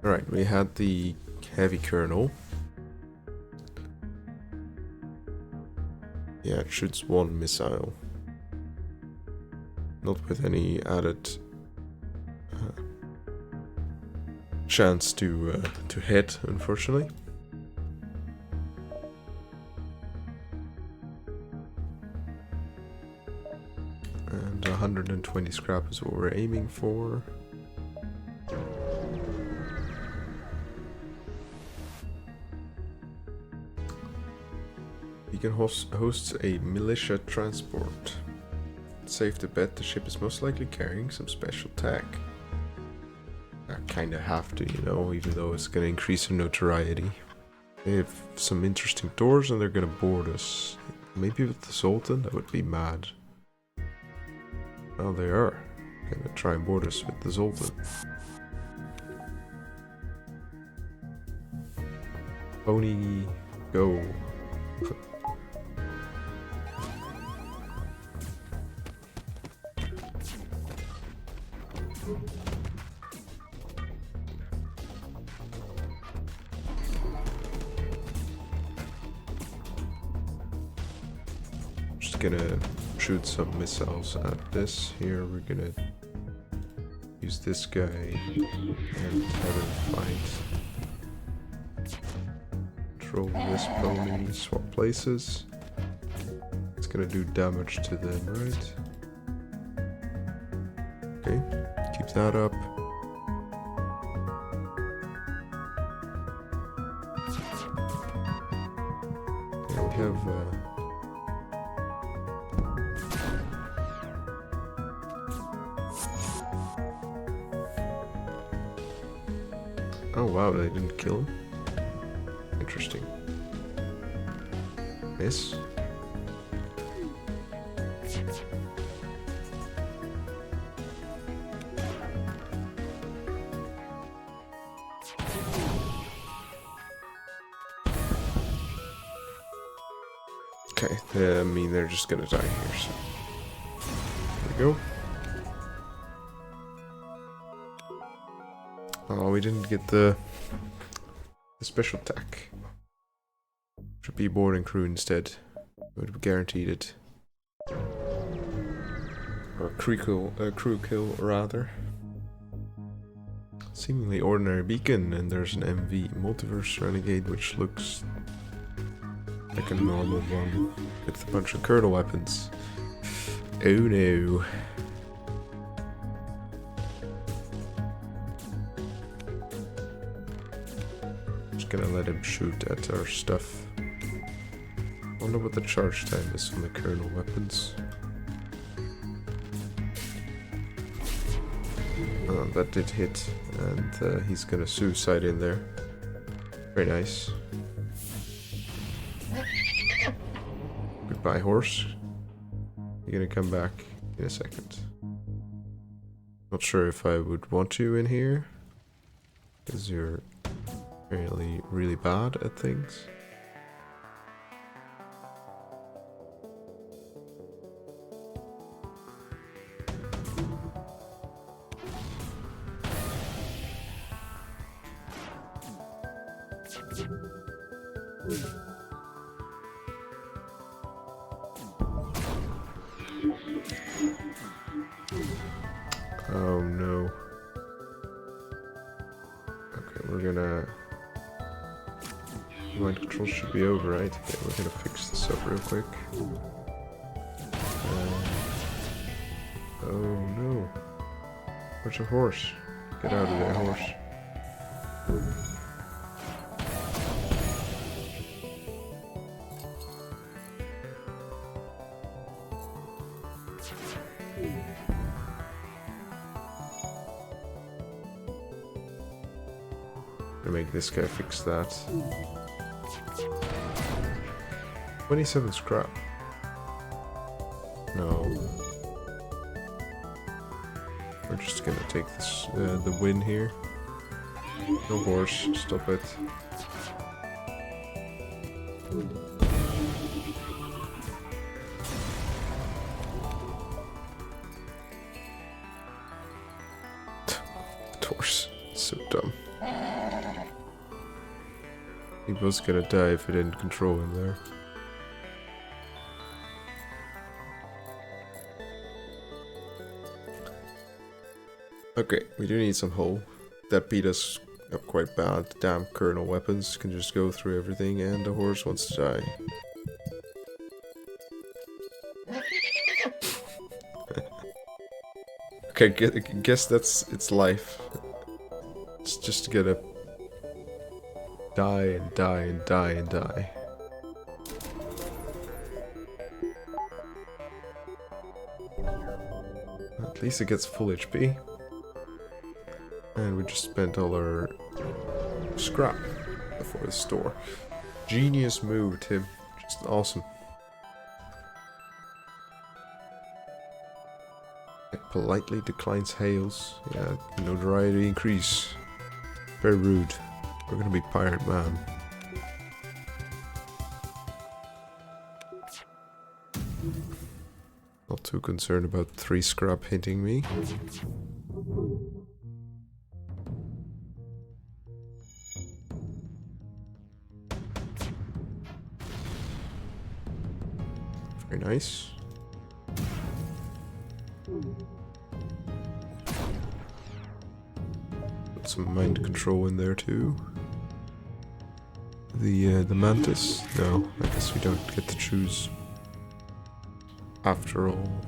Alright, we had the heavy kernel. Yeah, it shoots one missile. Not with any added chance to hit, unfortunately. And 120 scrap is what we're aiming for. Beacon hosts a militia transport. It's safe to bet the ship is most likely carrying some special tech. I kinda have to, you know, even though it's gonna increase in notoriety. They have some interesting doors and they're gonna board us. Maybe with the Sultan? That would be mad. Oh, they are. Gonna try and board us with the Sultan. Pony, go. Just gonna shoot some missiles at this. Here we're gonna use this guy and have him fight. Control this pony, swap places. It's gonna do damage to them, right? Okay, keep that up. Yeah, we have oh wow, they didn't kill him? Interesting. Miss. Okay, I mean they're just gonna die here, so there we go. Oh, we didn't get the special attack. Should be boarding crew instead. Would have guaranteed it. Or crew kill rather. Seemingly ordinary beacon, and there's an MV Multiverse Renegade which looks like a normal one with a bunch of kernel weapons. Oh no. Gonna let him shoot at our stuff. Wonder what the charge time is on the kernel weapons. Oh, that did hit, and he's gonna suicide in there. Very nice. Goodbye, horse. You're gonna come back in a second. Not sure if I would want you in here, because you're apparently really bad at things. Oh no. Okay, we're gonna... Mind control should be over, right? Okay, we're gonna fix this up real quick. Oh no. Where's a horse? Get out of there, horse. Gonna make this guy fix that. 27 scrap. No. We're just gonna take this, the win here. No horse, stop it. Torse. So dumb. He was gonna die if I didn't control him there. Okay, we do need some hull. That beat us up quite bad. Damn kernel weapons can just go through everything, and the horse wants to die. Okay, guess that's its life. It's just gonna die and die and die and die. At least it gets full HP. And we just spent all our scrap before the store. Genius move, Tim. Just awesome. It politely declines hails. Yeah, notoriety increase. Very rude. We're gonna be Pirate Man. Not too concerned about 3 scrap hitting me. Very nice. Put some mind control in there too. The mantis? No, I guess we don't get to choose. After all.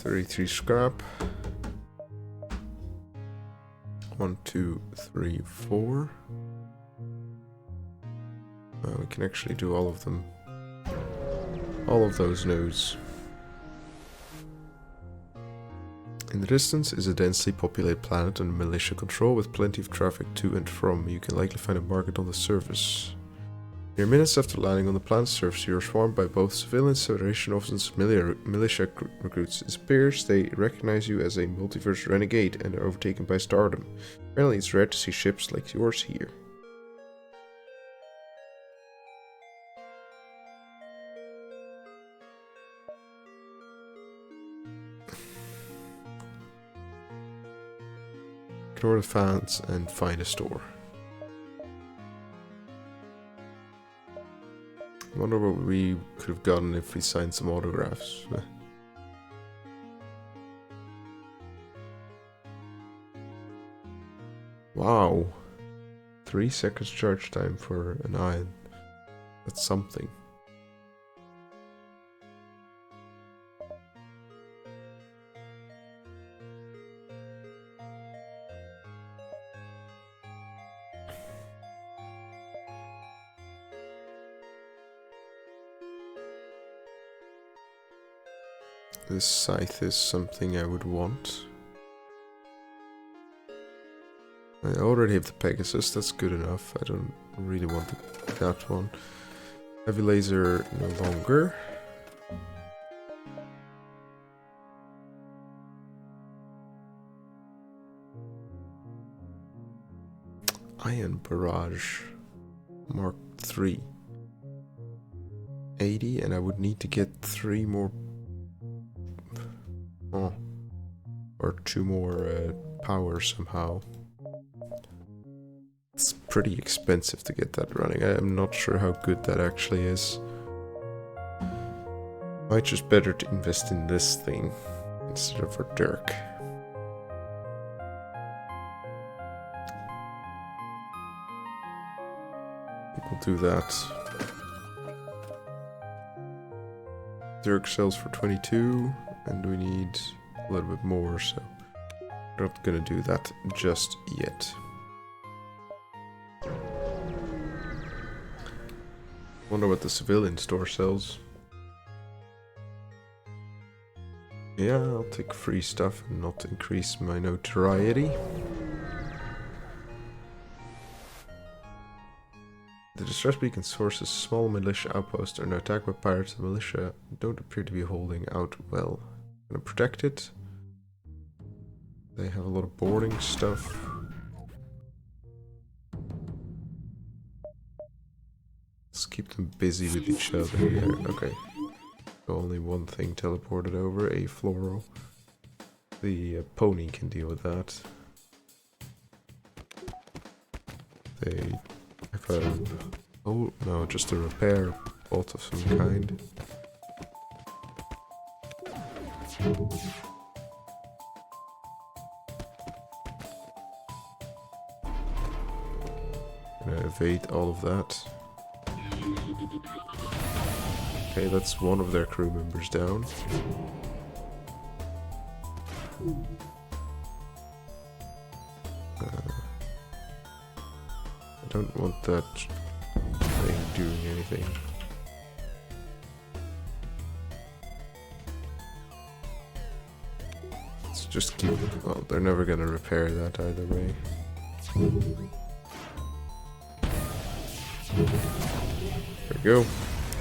$33 scrap. 1, 2, 3, 4. We can actually do all of them. All of those nodes. In the distance is a densely populated planet under militia control with plenty of traffic to and from. You can likely find a market on the surface. Mere minutes after landing on the planet's surface, you are swarmed by both civilians, Federation officers, and militia recruits. It appears they recognize you as a multiverse renegade and are overtaken by stardom. Apparently it's rare to see ships like yours here. Ignore the fans and find a store. I wonder what we could have gotten if we signed some autographs. Wow. 3 seconds charge time for an iron. That's something. This scythe is something I would want. I already have the Pegasus, that's good enough. I don't really want that one. Heavy laser no longer. Iron Barrage Mark 3. 80, and I would need to get 3 more. Oh. Or 2 more power somehow. It's pretty expensive to get that running. I'm not sure how good that actually is. Might just better to invest in this thing instead of for Dirk. We'll do that. Dirk sells for 22, and we need a little bit more, so we're not gonna do that just yet. Wonder what the civilian store sells. Yeah, I'll take free stuff and not increase my notoriety. The distress beacon sources small militia outposts and are attacked by pirates. The militia don't appear to be holding out well. Gonna protect it. They have a lot of boarding stuff. Let's keep them busy with each other here. Okay. Only one thing teleported over, a floral. The pony can deal with that. They have a... oh, no, just a repair bolt of some kind. Gonna evade all of that. Okay, that's one of their crew members down. I don't want that thing doing anything. Let's just keep... well, they're never gonna repair that either way. There we go.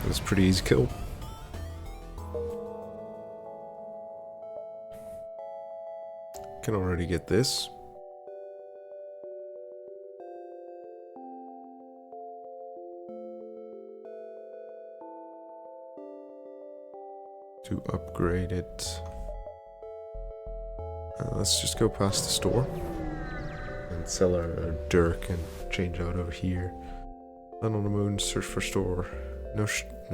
That's a pretty easy kill. Can already get this. To upgrade it. Let's just go past the store and sell our dirk and change out over here. Land on the moon, search for store. No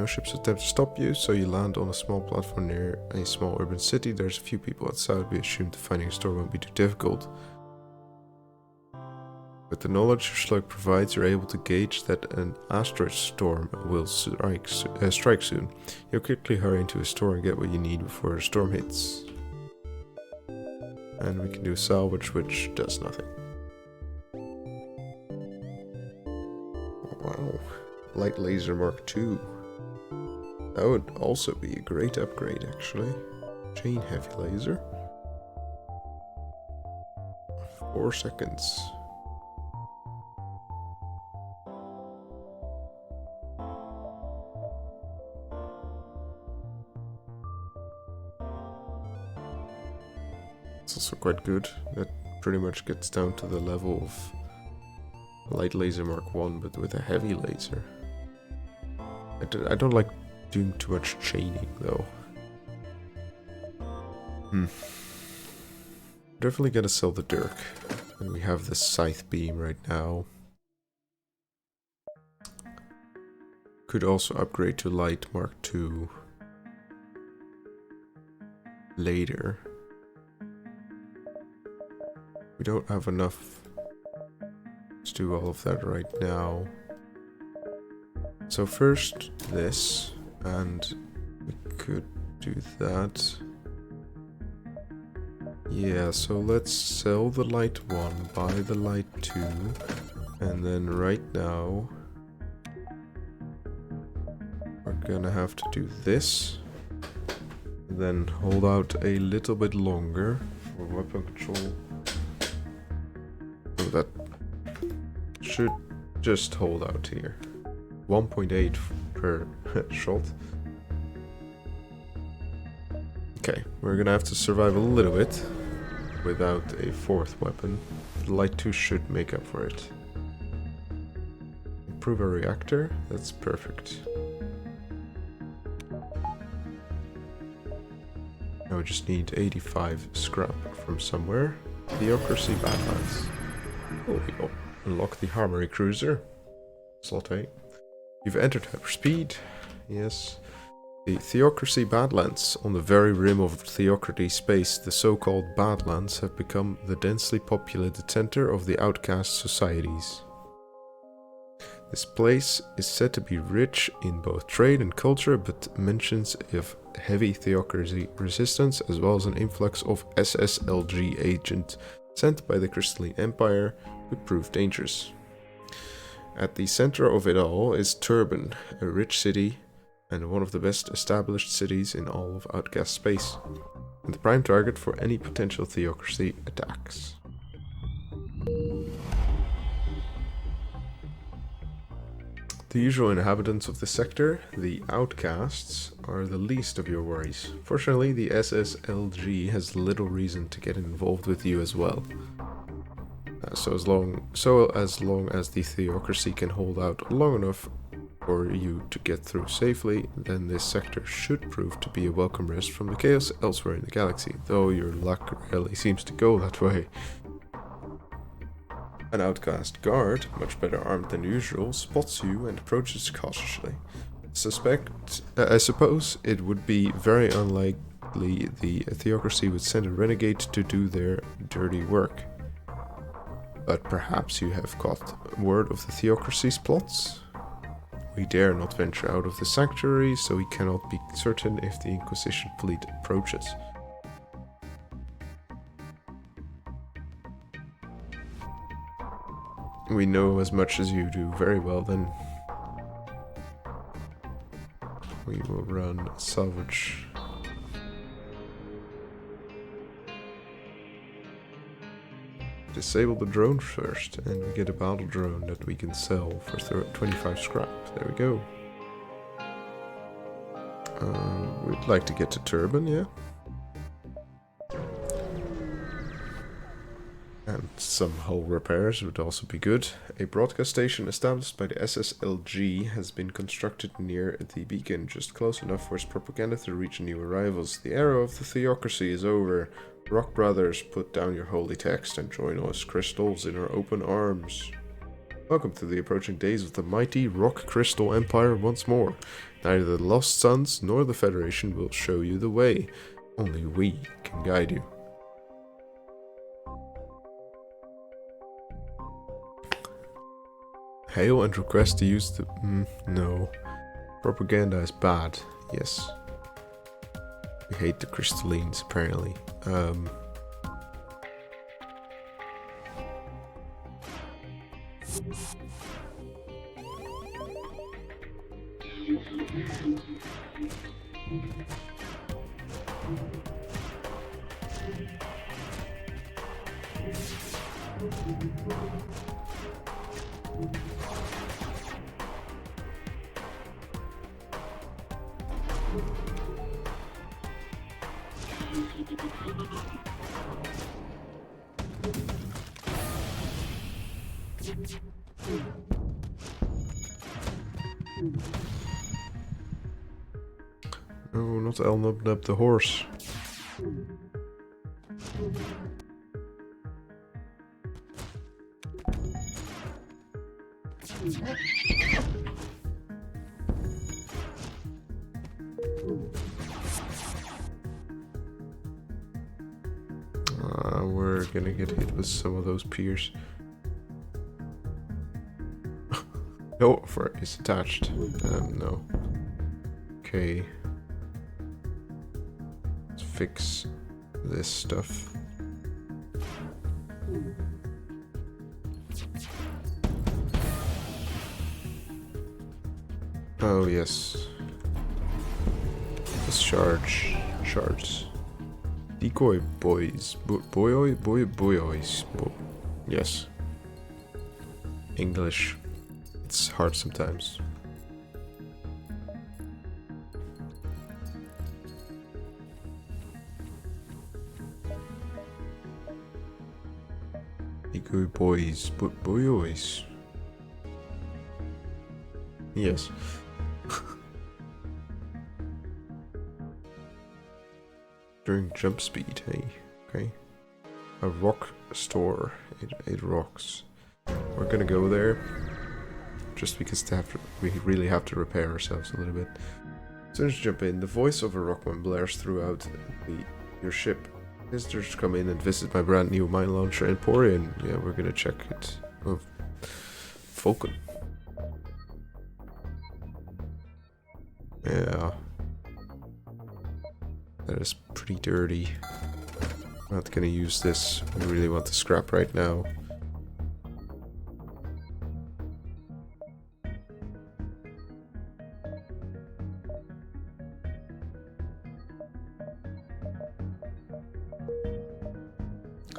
ships attempt to stop you, so you land on a small platform near a small urban city. There's a few people outside. We assume finding a store won't be too difficult. With the knowledge your slug provides, you're able to gauge that an asteroid storm will strike soon. You'll quickly hurry into a store and get what you need before a storm hits. And we can do salvage, which does nothing. Wow. Light laser Mark II. That would also be a great upgrade, actually. Chain heavy laser. 4 seconds. It's also quite good. That pretty much gets down to the level of light laser Mark 1, but with a heavy laser. I don't like doing too much chaining, though. Definitely gonna sell the dirk. And we have the scythe beam right now. Could also upgrade to light Mark II later. We don't have enough to do all of that right now. So first this, and we could do that. Yeah, so let's sell the light 1, buy the light 2, and then right now we're gonna have to do this, and then hold out a little bit longer for weapon control. So that should just hold out here. 1.8 per shot. Okay, we're gonna have to survive a little bit without a 4th weapon. The light 2 should make up for it. Improve our reactor, that's perfect. Now we just need 85 scrap from somewhere. Theocracy Badlands. Oh, we unlock the Harmony Cruiser. Slot A. You've entered hyperspeed. Yes. The Theocracy Badlands. On the very rim of Theocracy space, the so-called Badlands have become the densely populated center of the outcast societies. This place is said to be rich in both trade and culture, but mentions of heavy Theocracy resistance as well as an influx of SSLG agents sent by the Crystalline Empire could prove dangerous. At the center of it all is Turban, a rich city and one of the best established cities in all of Outcast space, and the prime target for any potential Theocracy attacks. The usual inhabitants of the sector, the outcasts, are the least of your worries. Fortunately, the SSLG has little reason to get involved with you as well. So as long as the theocracy can hold out long enough for you to get through safely, then this sector should prove to be a welcome rest from the chaos elsewhere in the galaxy, though your luck rarely seems to go that way. An outcast guard, much better armed than usual, spots you and approaches cautiously. I suppose it would be very unlikely the theocracy would send a renegade to do their dirty work. But perhaps you have caught word of the theocracy's plots? We dare not venture out of the sanctuary, so we cannot be certain if the Inquisition fleet approaches. We know as much as you do. Very well, then. We will run salvage. Disable the drone first, and we get a battle drone that we can sell for 25 scrap. There we go. We'd like to get to Turban, yeah? And some hull repairs would also be good. A broadcast station established by the SSLG has been constructed near the beacon, just close enough for its propaganda to reach new arrivals. The era of the theocracy is over. Rock Brothers, put down your holy text and join us crystals in our open arms. Welcome to the approaching days of the mighty Rock Crystal Empire once more. Neither the Lost Sons nor the Federation will show you the way. Only we can guide you. Hail and request to use the... no. Propaganda is bad. Yes. We hate the crystallines, apparently. Oh, not El Nub Nub the horse. We're gonna get hit with some of those piers. No offer is attached. No. Okay. Let's fix this stuff. Oh yes. Discharge shards. Decoy boys. Boys. Yes. English. It's hard sometimes. Decoy boys. Boys. Yes. During jump speed, hey. Okay. A rock store. It rocks. We're gonna go there. Just because we really have to repair ourselves a little bit. As soon as you jump in, the voice of a rockman blares throughout your ship. Visitors come in and visit my brand new mine launcher Emporium. Yeah, we're gonna check it. Oh. Vulcan. Yeah. That is pretty dirty. I'm not gonna use this. I really want to scrap right now.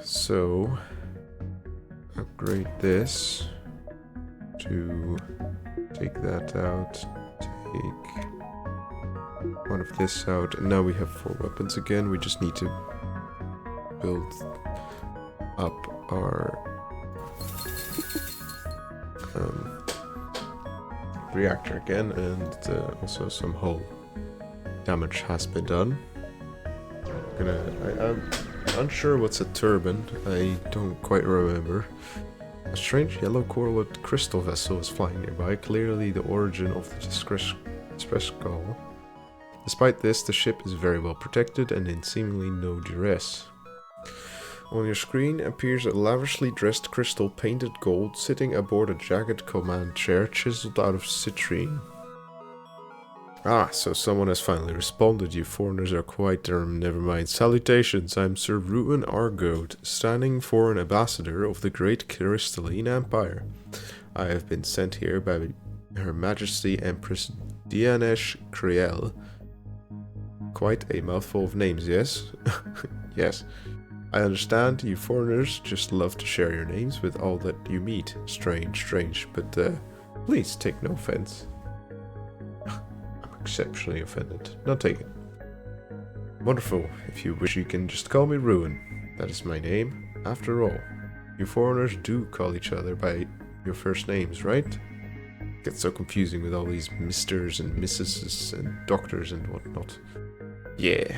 So, upgrade this. to take that out, take one of this out, and now we have 4 weapons again. We just need to build up our reactor again, and also some hull damage has been done. I'm unsure what's a turbine. I don't quite remember. A strange yellow correlate crystal vessel is flying nearby, clearly the origin of the distress call. Despite this, the ship is very well protected and in seemingly no duress. On your screen appears a lavishly dressed crystal painted gold sitting aboard a jagged command chair chiseled out of citrine. Ah, so someone has finally responded. You foreigners are quite never mind. Salutations, I'm Sir Ruin Argote, standing for an ambassador of the great Crystalline Empire. I have been sent here by Her Majesty Empress Dianesh Kriel. Quite a mouthful of names, yes? Yes. I understand you foreigners just love to share your names with all that you meet. Strange, but please take no offense. Exceptionally offended. Not taken. Wonderful. If you wish, you can just call me Ruin. That is my name. After all, you foreigners do call each other by your first names, right? Gets so confusing with all these misters and missuses and doctors and whatnot. Yeah.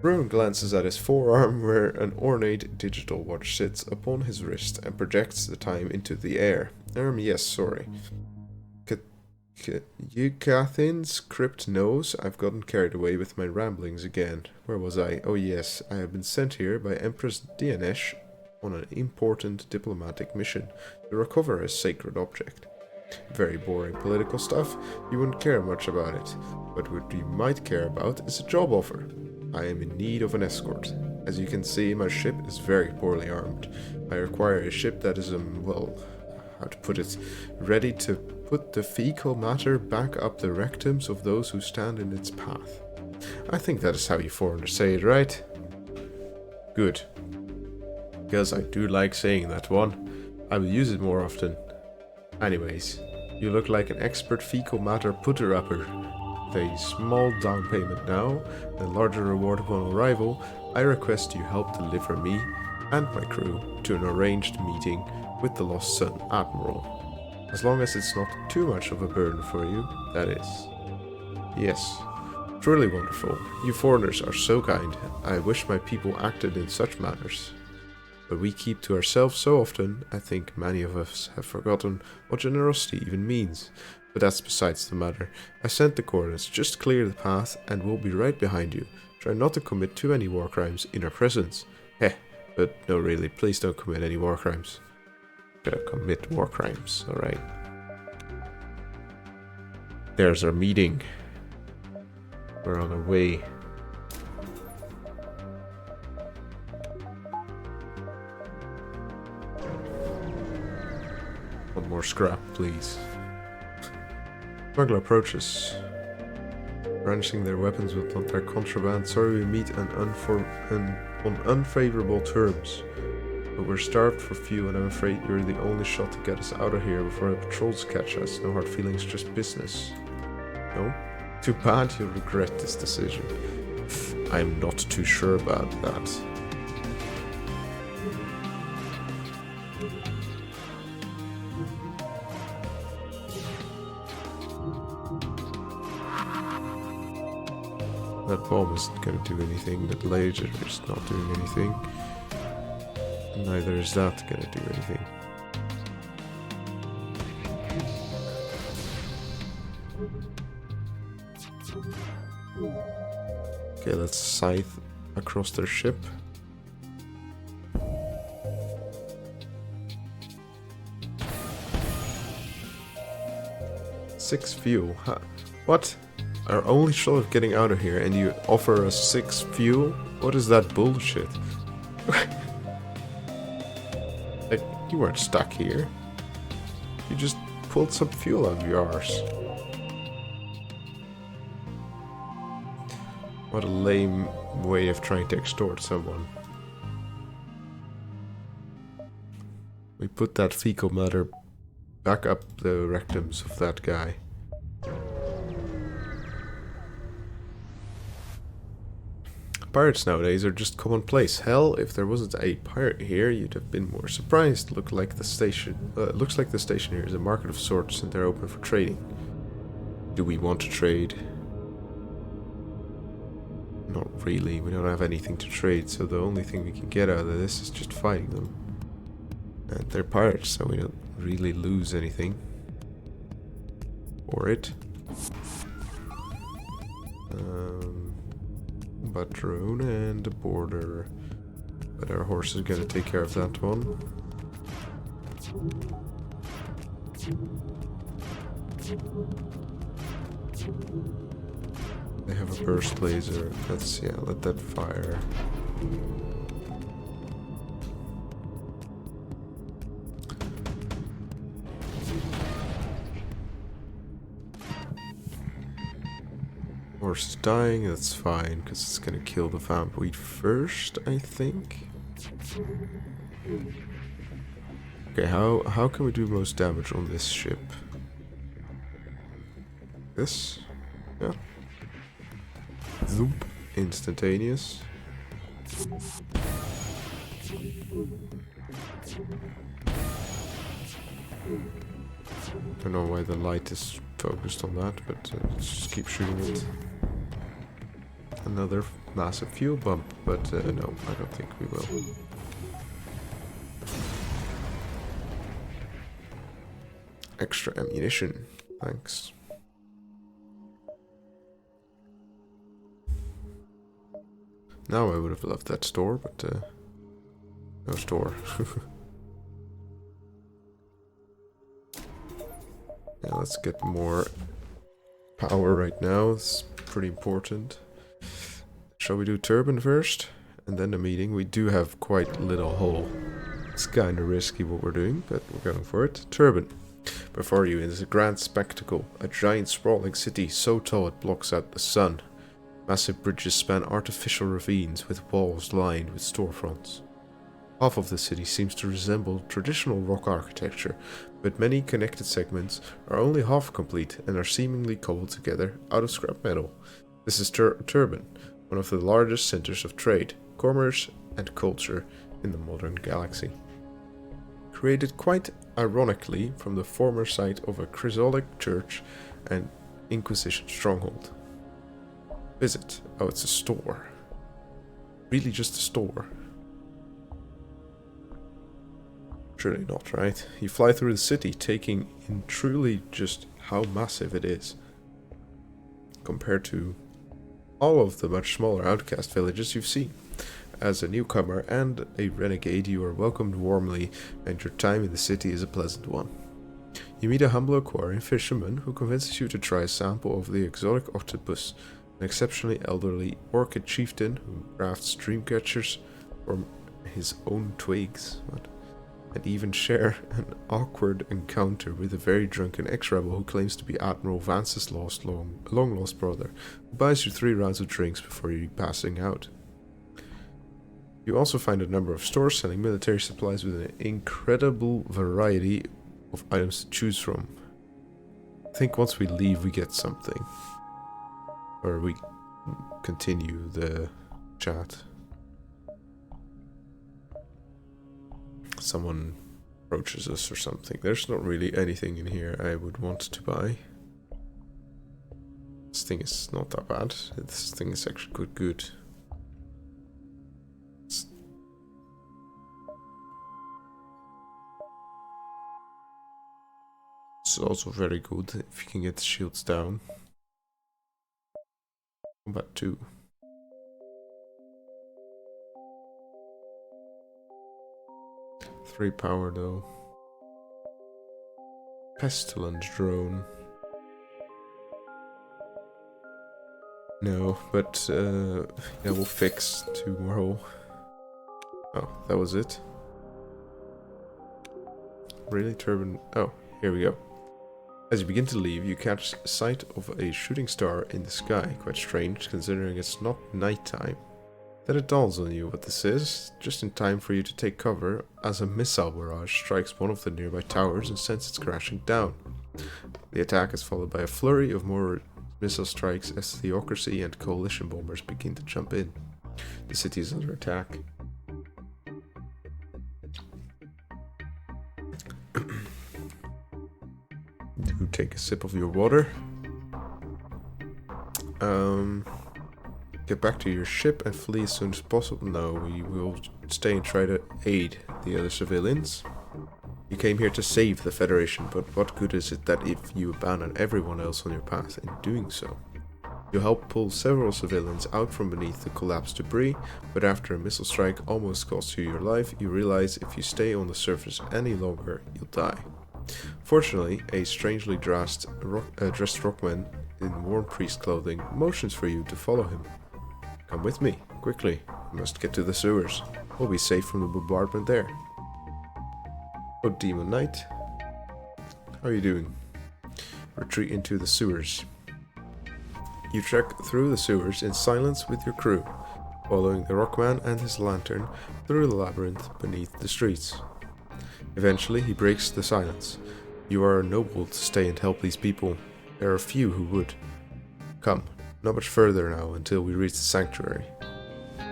Ruin glances at his forearm where an ornate digital watch sits upon his wrist and projects the time into the air. Yes, sorry. Cathin's crypt knows I've gotten carried away with my ramblings again. Where was I? Oh yes, I have been sent here by Empress Dianesh on an important diplomatic mission to recover a sacred object. Very boring political stuff, you wouldn't care much about it, but what you might care about is a job offer. I am in need of an escort. As you can see, my ship is very poorly armed. I require a ship that is, well, how to put it, ready to put the fecal matter back up the rectums of those who stand in its path. I think that is how you foreigners say it, right? Good. Because I do like saying that one. I will use it more often. Anyways, you look like an expert fecal matter putter-upper. With a small down payment now, and a larger reward upon arrival, I request you help deliver me and my crew to an arranged meeting with the Lost Sun Admiral. As long as it's not too much of a burden for you, that is. Yes, truly wonderful. You foreigners are so kind. I wish my people acted in such manners. But we keep to ourselves so often, I think many of us have forgotten what generosity even means. But that's besides the matter. I sent the coordinates, just clear the path and we'll be right behind you. Try not to commit too many war crimes in our presence. Heh, but no really, please don't commit any war crimes. Commit war crimes, alright. There's our meeting. We're on our way. One more scrap, please. Smuggler approaches. Brandishing their weapons with their contraband. Sorry we meet on unfavorable terms. But we're starved for fuel and I'm afraid you're the only shot to get us out of here before the patrols catch us. No hard feelings, just business. No? Too bad you'll regret this decision. I'm not too sure about that. That bomb isn't going to do anything, that laser is not doing anything. Neither is that going to do anything. Okay, let's scythe across their ship. Six fuel. Huh. What? Our only shot of getting out of here and you offer us 6 fuel? What is that bullshit? Like, you weren't stuck here. You just pulled some fuel out of your arse. What a lame way of trying to extort someone. We put that fecal matter back up the rectums of that guy. Pirates nowadays are just commonplace. Hell, if there wasn't a pirate here, you'd have been more surprised. Looks like the station here is a market of sorts, and they're open for trading. Do we want to trade? Not really. We don't have anything to trade, so the only thing we can get out of this is just fighting them. And they're pirates, so we don't really lose anything for it. But drone and a border. But our horse is gonna take care of that one. They have a burst laser. Let's, yeah, let that fire. Horse is dying, that's fine, because it's gonna kill the vampweed first, I think. Okay, how can we do most damage on this ship? This? Yeah. Zoop. Instantaneous. Don't know why the light is focused on that, but let's just keep shooting it. Another massive fuel bump, but no, I don't think we will. Extra ammunition, thanks. Now I would have loved that store, but no store. Yeah, let's get more power right now. It's pretty important. Shall we do turbine first? And then the meeting. We do have quite little hull. It's kind of risky what we're doing, but we're going for it. Turbine. Before you is a grand spectacle. A giant sprawling city so tall it blocks out the sun. Massive bridges span artificial ravines with walls lined with storefronts. Half of the city seems to resemble traditional rock architecture, but many connected segments are only half complete and are seemingly cobbled together out of scrap metal. This is Turbine, one of the largest centers of trade, commerce, and culture in the modern galaxy. Created quite ironically from the former site of a Christolic church and Inquisition stronghold. Visit. Oh, it's a store. Really just a store. Surely not, right? You fly through the city, taking in truly just how massive it is. Compared to all of the much smaller outcast villages you've seen. As a newcomer and a renegade, you are welcomed warmly, and your time in the city is a pleasant one. You meet a humble aquarium fisherman who convinces you to try a sample of the exotic octopus, an exceptionally elderly orchid chieftain who crafts dream catchers from his own twigs. And even share an awkward encounter with a very drunken ex-rebel who claims to be Admiral Vance's long-lost brother, who buys you 3 rounds of drinks before you passing out. You also find a number of stores selling military supplies with an incredible variety of items to choose from. I think once we leave we get something. Or we continue the chat. Someone approaches us or something. There's not really anything in here I would want to buy. This thing is not that bad. This thing is actually good. It's also very good if you can get the shields down. Combat 2. Free power though. Pestilent drone. No, but yeah, we'll fix tomorrow. Oh, that was it. Really, turbine? Oh, here we go. As you begin to leave, you catch sight of a shooting star in the sky. Quite strange, considering it's not nighttime. Then it dawns on you what this is, just in time for you to take cover as a missile barrage strikes one of the nearby towers and sends it crashing down. The attack is followed by a flurry of more missile strikes as Theocracy and Coalition bombers begin to jump in. The city is under attack. Do take a sip of your water. Get back to your ship and flee as soon as possible. No, we will stay and try to aid the other civilians. You came here to save the Federation, but what good is it that if you abandon everyone else on your path in doing so? You help pull several civilians out from beneath the collapsed debris, but after a missile strike almost costs you your life, you realize if you stay on the surface any longer, you'll die. Fortunately, a strangely dressed rockman in worn priest clothing motions for you to follow him. Come with me, quickly. We must get to the sewers. We'll be safe from the bombardment there. Oh, Demon Knight. How are you doing? Retreat into the sewers. You trek through the sewers in silence with your crew, following the Rockman and his lantern through the labyrinth beneath the streets. Eventually, he breaks the silence. You are ennobled to stay and help these people. There are few who would. Come, not much further now until we reach the sanctuary.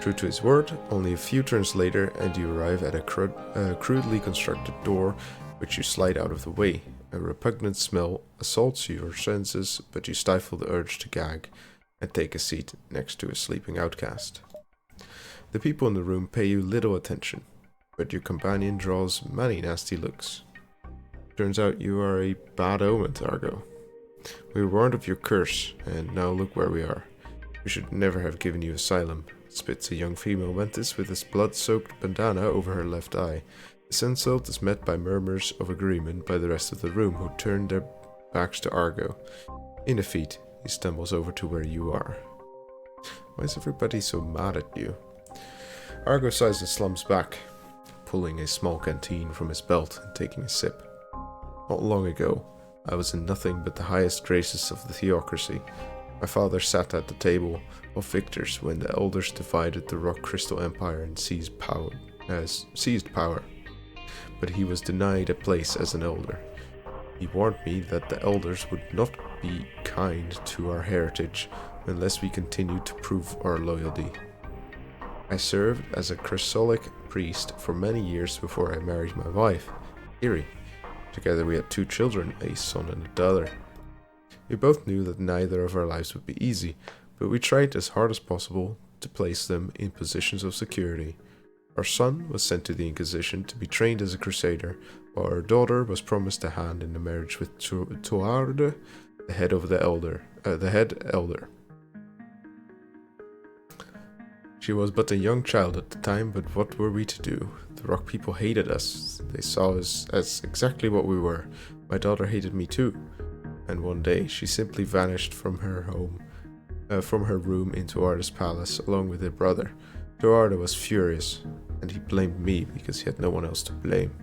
True to his word, only a few turns later and you arrive at a crudely constructed door which you slide out of the way. A repugnant smell assaults your senses, but you stifle the urge to gag and take a seat next to a sleeping outcast. The people in the room pay you little attention, but your companion draws many nasty looks. Turns out you are a bad omen, Argo. We were warned of your curse, and now look where we are. We should never have given you asylum, spits a young female mantis with a blood-soaked bandana over her left eye. This insult is met by murmurs of agreement by the rest of the room, who turn their backs to Argo. In defeat, he stumbles over to where you are. Why is everybody so mad at you? Argo sighs and slumps back, pulling a small canteen from his belt and taking a sip. Not long ago, I was in nothing but the highest graces of the Theocracy. My father sat at the table of victors when the elders divided the Rock Crystal Empire and seized power. But he was denied a place as an elder. He warned me that the elders would not be kind to our heritage unless we continued to prove our loyalty. I served as a chrysolic priest for many years before I married my wife, Iri. Together we had 2 children, a son and a daughter. We both knew that neither of our lives would be easy, but we tried as hard as possible to place them in positions of security. Our son was sent to the Inquisition to be trained as a crusader, while our daughter was promised a hand in the marriage with Tuarde, the head elder. She was but a young child at the time, but what were we to do? The Rock people hated us. They saw us as exactly what we were. My daughter hated me too. And one day, she simply vanished from her room into Tuarde's palace, along with her brother. Tuarde was furious, and he blamed me because he had no one else to blame.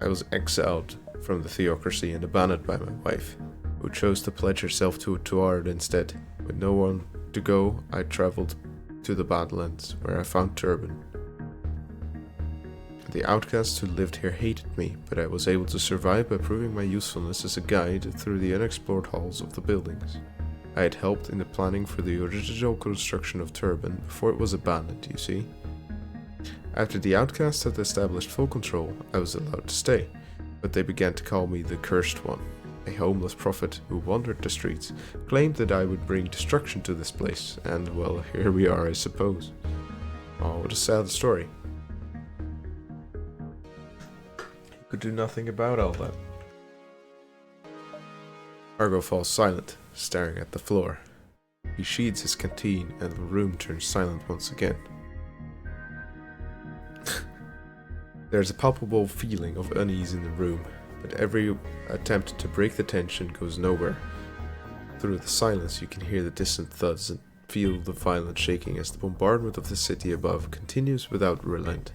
I was exiled from the Theocracy and abandoned by my wife, who chose to pledge herself to Tuarde instead. With no one to go, I traveled to the Badlands, where I found Turban. The outcasts who lived here hated me, but I was able to survive by proving my usefulness as a guide through the unexplored halls of the buildings. I had helped in the planning for the original construction of Turban before it was abandoned, you see. After the outcasts had established full control, I was allowed to stay, but they began to call me the Cursed One. A homeless prophet who wandered the streets claimed that I would bring destruction to this place, and well, here we are, I suppose. Oh, what a sad story. You could do nothing about all that. Argo falls silent, staring at the floor. He sheathes his canteen, and the room turns silent once again. There's a palpable feeling of unease in the room, but every attempt to break the tension goes nowhere. Through the silence you can hear the distant thuds and feel the violent shaking as the bombardment of the city above continues without relent.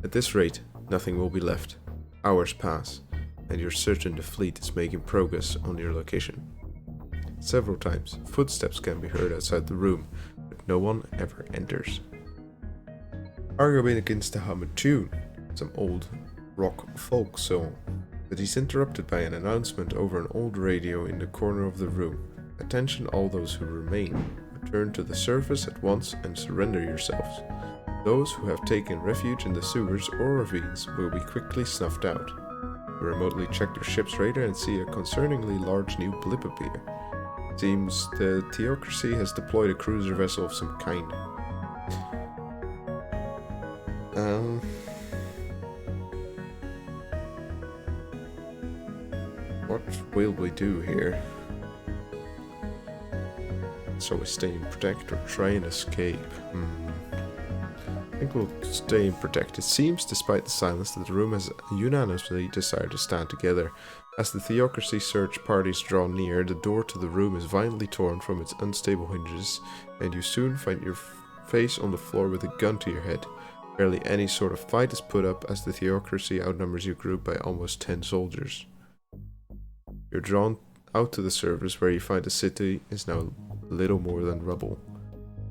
At this rate, nothing will be left. Hours pass, and you're certain the fleet is making progress on your location. Several times, footsteps can be heard outside the room, but no one ever enters. Argo begins to hum a tune, some old rock folk song, but he's interrupted by an announcement over an old radio in the corner of the room. Attention all those who remain. Return to the surface at once and surrender yourselves. Those who have taken refuge in the sewers or ravines will be quickly snuffed out. You remotely check your ship's radar and see a concerningly large new blip appear. Seems the Theocracy has deployed a cruiser vessel of some kind. What will we do here? So we stay and protect or try and escape? I think we'll stay and protect. It seems, despite the silence, that the room has unanimously decided to stand together. As the Theocracy search parties draw near, the door to the room is violently torn from its unstable hinges, and you soon find your face on the floor with a gun to your head. Barely any sort of fight is put up, as the Theocracy outnumbers your group by almost 10 soldiers. You're drawn out to the surface, where you find the city is now little more than rubble.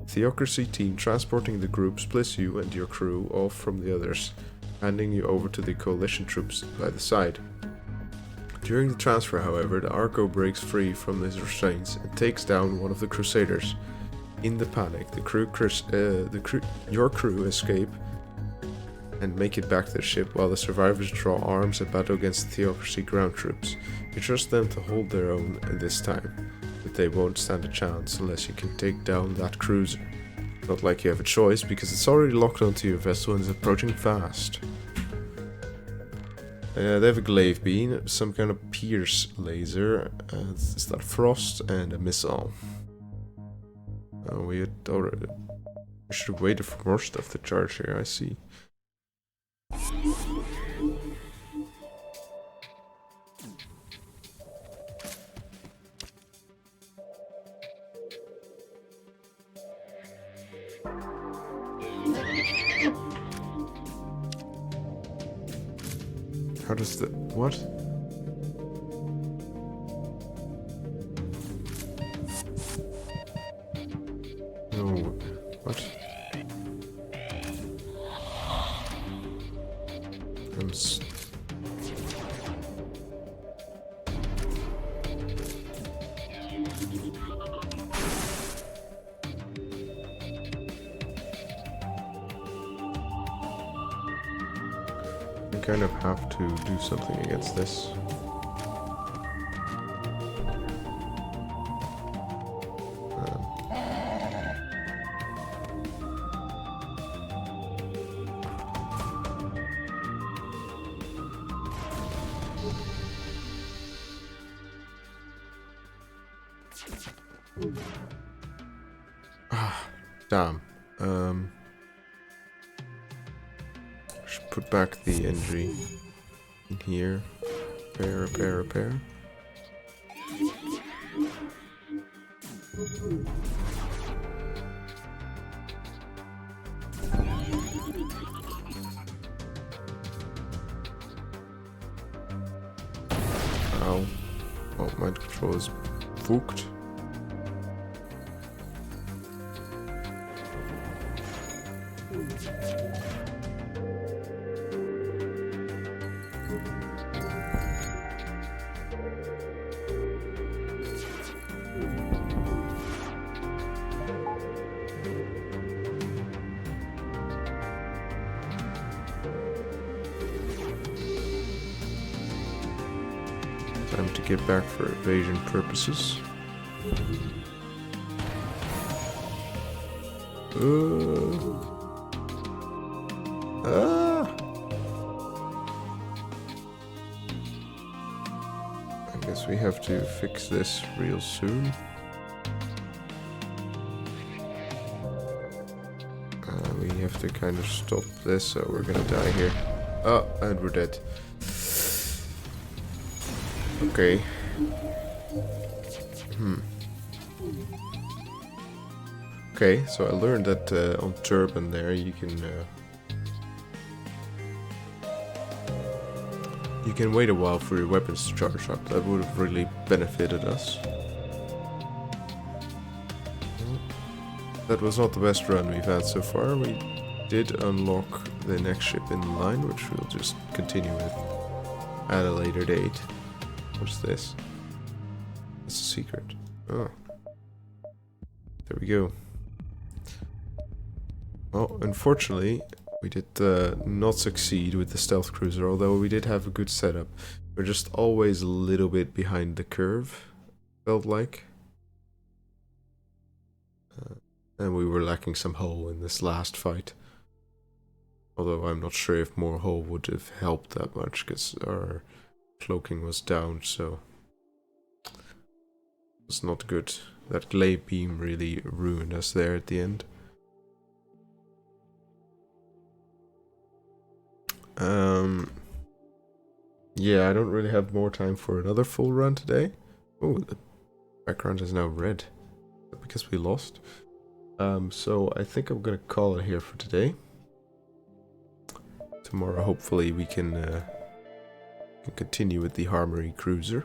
The Theocracy team transporting the group splits you and your crew off from the others, handing you over to the coalition troops by the side. During the transfer, however, the Argo breaks free from his restraints and takes down one of the Crusaders. In the panic, your crew escape and make it back to the ship, while the survivors draw arms and battle against the Theocracy ground troops. You trust them to hold their own this time, but they won't stand a chance unless you can take down that cruiser. Not like you have a choice, because it's already locked onto your vessel and is approaching fast. They have a glaive beam, some kind of pierce laser, is that frost, and a missile. We should have waited for more stuff to charge here, I see. How does the... what? No, what? I kind of have to do something against this. Damn. Should put back the entry in here. Repair. Ow. Oh, mind control is fucked. Time to get back for evasion purposes. I guess we have to fix this real soon. We have to kind of stop this, so we're gonna die here. Oh, and we're dead. Okay. Okay, so I learned that on Turban there you can wait a while for your weapons to charge up. That would have really benefited us. that was not the best run we've had so far. We did unlock the next ship in line, which we'll just continue with at a later date. What's this? It's a secret. Oh. There we go. Well, unfortunately, we did not succeed with the stealth cruiser, although we did have a good setup. We're just always a little bit behind the curve, felt like. And we were lacking some hull in this last fight. Although I'm not sure if more hull would have helped that much, because our cloaking was down, so it's not good. That glaive beam really ruined us there at the end. Yeah, I don't really have more time for another full run today. Oh, the background is now red because we lost. So I think I'm gonna call it here for today. Tomorrow, hopefully, we can continue with the Harmony Cruiser.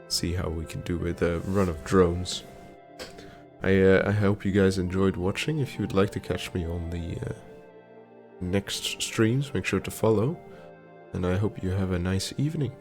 See how we can do with a run of drones. I hope you guys enjoyed watching. If you would like to catch me on the next streams, make sure to follow. And I hope you have a nice evening.